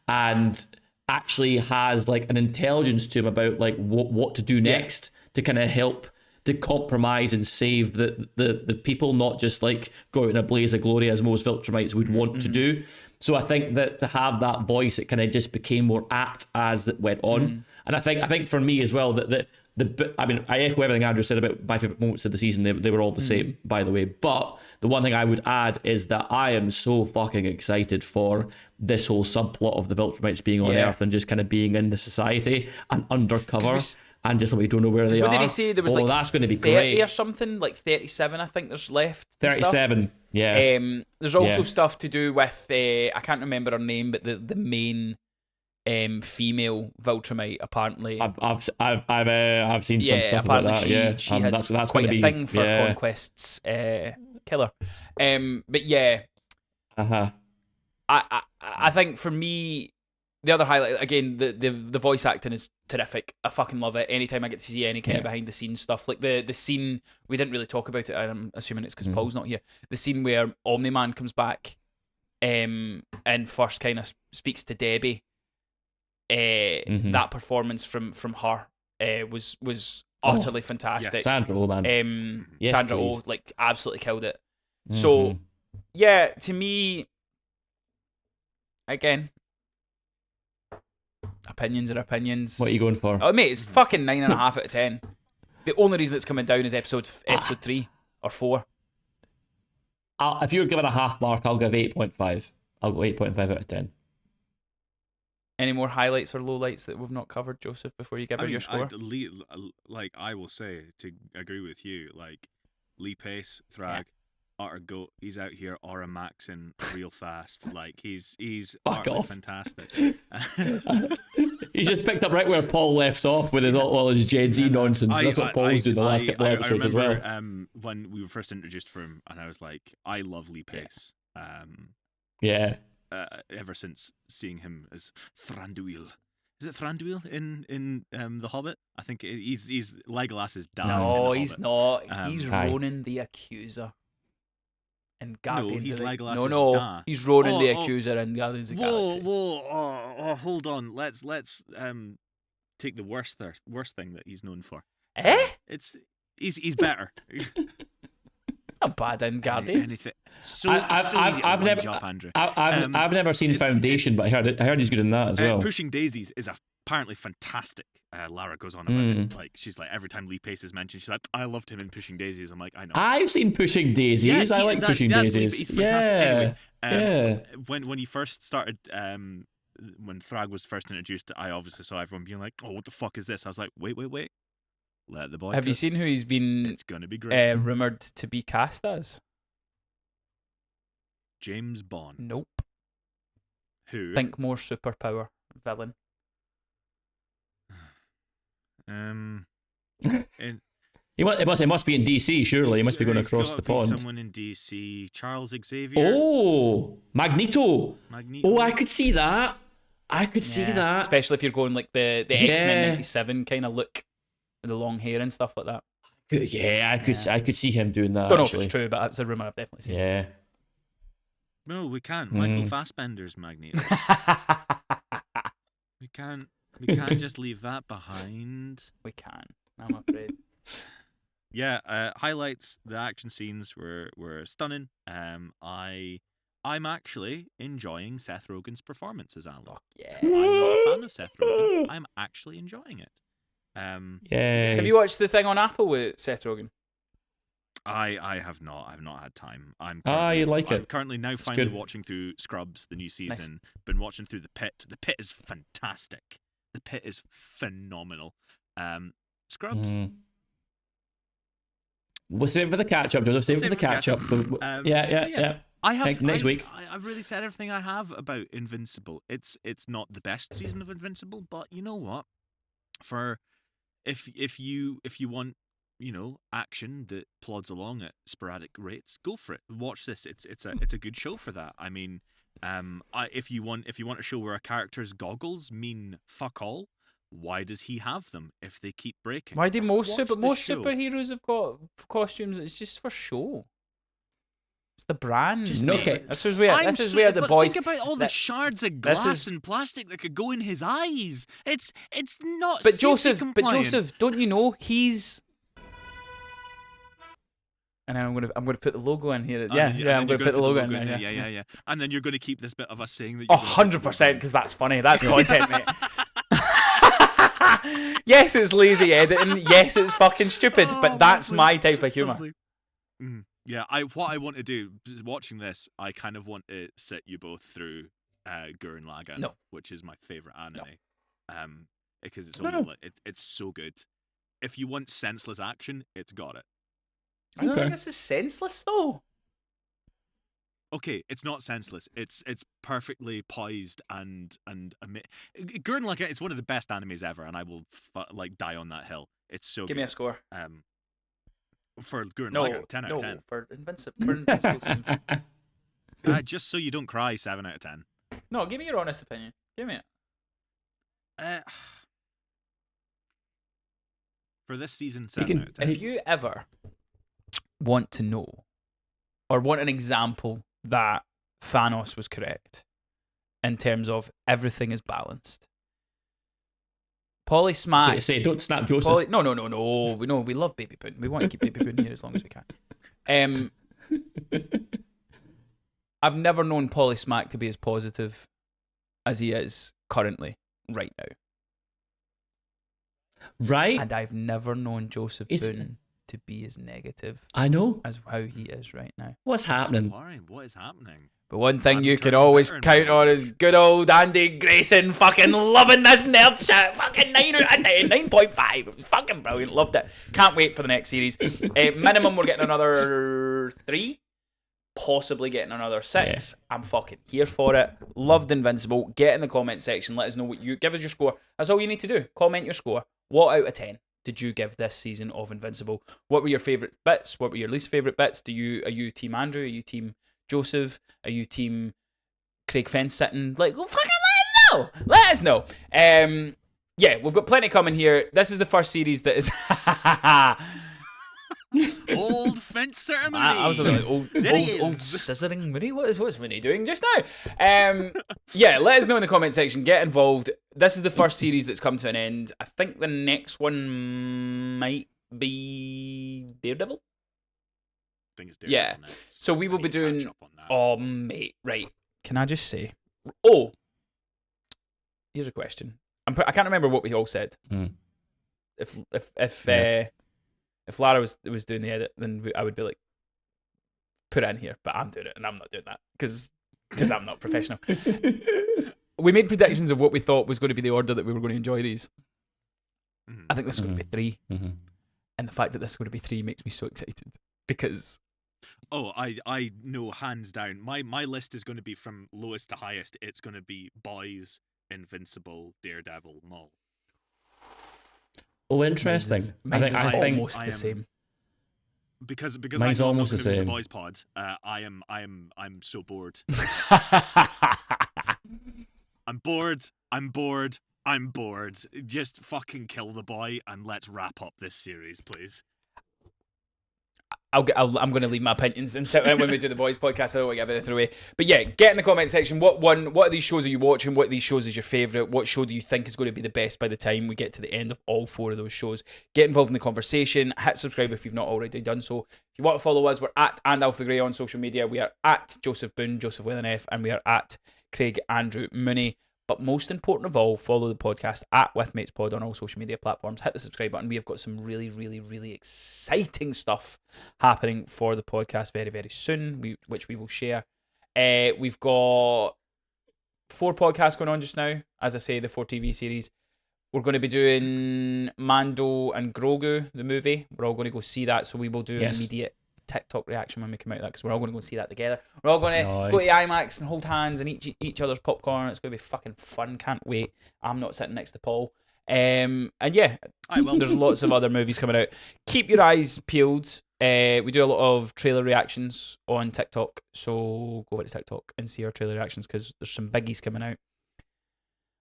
and actually has like an intelligence to him about like what to do next to kind of help to compromise and save the people, not just like go out in a blaze of glory as most Viltrumites would want to do. So I think that to have that voice, it kind of just became more apt as it went on. And I think for me as well, that I mean, I echo everything Andrew said about my favourite moments of the season. They were all the same, by the way. But the one thing I would add is that I am so fucking excited for this whole subplot of the Viltrumites being on Earth and just kind of being in the society and undercover. And just we don't know where they are. What did he say? There was like that's going to be 30 great. or something, like 37, I think there's left. 37, yeah. There's also stuff to do with I can't remember her name, but the main female Viltrumite apparently. I've seen some stuff about that. She has that's quite a thing for Conquest's killer. But yeah, I think for me, the other highlight again, the voice acting is terrific. I fucking love it. Anytime I get to see any kind of behind the scenes stuff, like the scene, we didn't really talk about it. I'm assuming it's because Paul's not here. The scene where Omni-Man comes back, and first kind of speaks to Debbie. That performance from her was utterly fantastic. Yes. Sandra Oh, man. Sandra Oh, like absolutely killed it. So yeah, to me, again, opinions are opinions. What are you going for? Oh mate, it's fucking 9.5 out of 10. The only reason it's coming down is episode 3 or 4. If you're given a half mark, I'll give 8.5. I'll go 8.5 out of 10. Any more highlights or lowlights that we've not covered, Joseph, before you give her your score? I will say, to agree with you, like, Lee Pace, Thrag, utter goat. He's out here aura maxing real fast. Like, he's utterly fantastic. He's just picked up right where Paul left off with all his Gen Z nonsense. That's what Paul's doing the last couple of episodes as well. When we were first introduced for him, and I was like, I love Lee Pace. Ever since seeing him as Thranduil. Is it Thranduil in The Hobbit? I think he's Legolas's dad. No, he's not. He's Ronan the Accuser. And Guardians he's of the... Legolas's dad. He's Ronan the Accuser and Guardians of the Galaxy. Whoa, hold on. Let's take the worst thing that he's known for. He's better. Not bad in Guardians. I've never seen Foundation, but I heard he's good in that as well. Pushing Daisies is apparently fantastic. Lara goes on about it. Like, she's like, every time Lee Pace is mentioned, she's like, I loved him in Pushing Daisies. I'm like, I know. I've seen Pushing Daisies. I like Pushing Daisies. He's fantastic. Anyway, when he first started, when Thrag was first introduced, I obviously saw everyone being like, oh, what the fuck is this? I was like, wait. Let the boy. Have you seen who he's been? It's gonna be great. Rumored to be cast as? James Bond. Nope. Who? Think more superpower villain. It must be in DC. Surely, he must be going across the pond. Someone in DC. Charles Xavier. Oh, Magneto. Oh, I could see that. See that. Especially if you're going like the X-Men 97 kind of look. The long hair and stuff like that. Yeah, I could see him doing that. Don't know if it's true, but that's a rumor I've definitely seen. Yeah. No, we can't. Michael Fassbender's Magneto. We can't just leave that behind. We can. I'm afraid. Yeah. Highlights. The action scenes were stunning. I'm actually enjoying Seth Rogen's performance as Alan. Yeah. I'm not a fan of Seth Rogen. I'm actually enjoying it. Have you watched the thing on Apple with Seth Rogen? I have not. I've not had time. I'm currently now finally watching through Scrubs, the new season. Nice. Been watching through The Pit. The Pit is fantastic. The Pit is phenomenal. Scrubs. We'll save it for the catch up, Joseph. Save it for the catch up. Yeah. Next week. I've really said everything I have about Invincible. It's not the best season of Invincible, but you know what? If you want action that plods along at sporadic rates, go for it. Watch this. It's a good show for that. I mean, if you want a show where a character's goggles mean fuck all, why does he have them if they keep breaking? Why do most Watch the show. superheroes have got costumes? It's just for show. It's the brand. Just No, name okay. it. This is where the but boys. think about all the shards of glass and plastic that could go in his eyes. It's not. But safety Joseph, compliant. don't you know he's? And then I'm gonna put the logo in here. And Yeah, then I'm you're gonna put the logo in there. there. Yeah. And then you're going to keep this bit of us saying that. Oh, 100%, because that's funny. That's content, mate. Yes, it's lazy editing. Yes, it's fucking stupid. But that's my type of humour. Yeah, what I want to do watching this, I kind of want to sit you both through Gurren Lagann, No. which is my favorite anime. No. Because it's No. only it's so good. If you want senseless action, it's got it. I don't Okay. think this is senseless though. Okay, it's not senseless. It's perfectly poised and Gurren Lagann is one of the best animes ever, and I will die on that hill. It's so Give good. me a score. For Gurren No, Lagann, 10 out of 10. for Invincible season. Just so you don't cry, 7 out of 10. No, give me your honest opinion. Give me it. For this season, You 7 out of 10. If you ever want to know or want an example that Thanos was correct in terms of everything is balanced, Polly Smack. Say, don't snap Joseph. No. We love Baby Boone. We want to keep Baby Boone here as long as we can. I've never known Polly Smack to be as positive as he is currently, right now. Right? And I've never known Joseph It's- Boone to be as negative I know. as how he is right now. What's happening? What is happening? But one thing I'm you can turning always bitter count now. on is good old Andy Grayson fucking loving this nerd shit. Fucking 9 out of 10, 9.5. It was fucking brilliant. Loved it. Can't wait for the next series. Minimum, we're getting another 3. Possibly getting another 6. I'm fucking here for it. Loved Invincible. Get in the comment section. Let us know what you give us your score. That's all you need to do. Comment your score. What out of 10 did you give this season of Invincible? What were your favourite bits? What were your least favourite bits? Are you team Andrew? Are you team Joseph? Are you team Craig Fence sitting? Like, well, fucking let us know. Let us know. Yeah, we've got plenty coming here. This is the first series that is. Old fence ceremony. I was like, old scissoring Mooney. What's Mooney doing just now? Yeah, let us know in the comment section. Get involved. This is the first series that's come to an end. I think the next one might be Daredevil. I think it's Yeah. Daredevil next. So we will I be need to catch doing. up on that. Oh, mate, right. Can I just say? Oh, here's a question. I can't remember what we all said. Hmm. If Yes. if Lara was doing the edit, then I would be like, put it in here. But I'm doing it, and I'm not doing that because I'm not professional. We made predictions of what we thought was going to be the order that we were going to enjoy these. Mhm. I think this is going to be 3, Mhm. and the fact that this is going to be 3 makes me so excited because Oh, I know hands down. My list is going to be from lowest to highest. It's going to be Boys, Invincible, Daredevil, Maul. Oh, interesting. Mine's I think almost I the am- same. Because Mine's I know almost I'm the not gonna be in same. the Boys pod. I'm so bored. I'm bored. Just fucking kill the boy and let's wrap up this series, please. I'm going to leave my opinions until when we do the boys podcast. I don't want to give anything away. But yeah, get in the comment section. What of these shows are you watching? What of these shows is your favourite? What show do you think is going to be the best by the time we get to the end of all 4 of those shows? Get involved in the conversation. Hit subscribe if you've not already done so. If you want to follow us, we're at @AndAlphaGray on social media. We are at Joseph Boone, Joseph with an F, and we are at Craig Andrew Mooney. But most important of all, follow the podcast at WithMatesPod on all social media platforms. Hit the subscribe button. We have got some really, really, really exciting stuff happening for the podcast very, very soon, which we will share. We've got 4 podcasts going on just now. As I say, the 4 TV series. We're going to be doing Mando and Grogu, the movie. We're all going to go see that, so we will do an Yes. immediate TikTok reaction when we come out of that, because we're all going to go see that together. We're all going to go to the IMAX and hold hands and eat each other's popcorn. It's going to be fucking fun. Can't wait. I'm not sitting next to Paul. And yeah, I will. there's lots of other movies coming out. Keep your eyes peeled. We do a lot of trailer reactions on TikTok, so go over to TikTok and see our trailer reactions because there's some biggies coming out.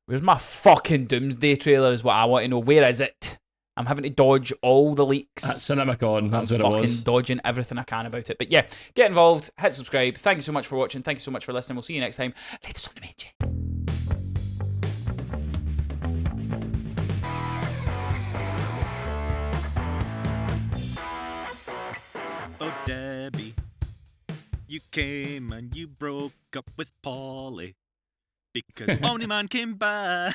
Where's my fucking Doomsday trailer is what I want to know. Where is it? I'm having to dodge all the leaks. At CinemaCon, that's I'm what it fucking was. dodging everything I can about it. But yeah, get involved, hit subscribe. Thank you so much for watching. Thank you so much for listening. We'll see you next time. Latest on the Menji. Oh, Debbie, you came and you broke up with Polly because Omni-Man came back.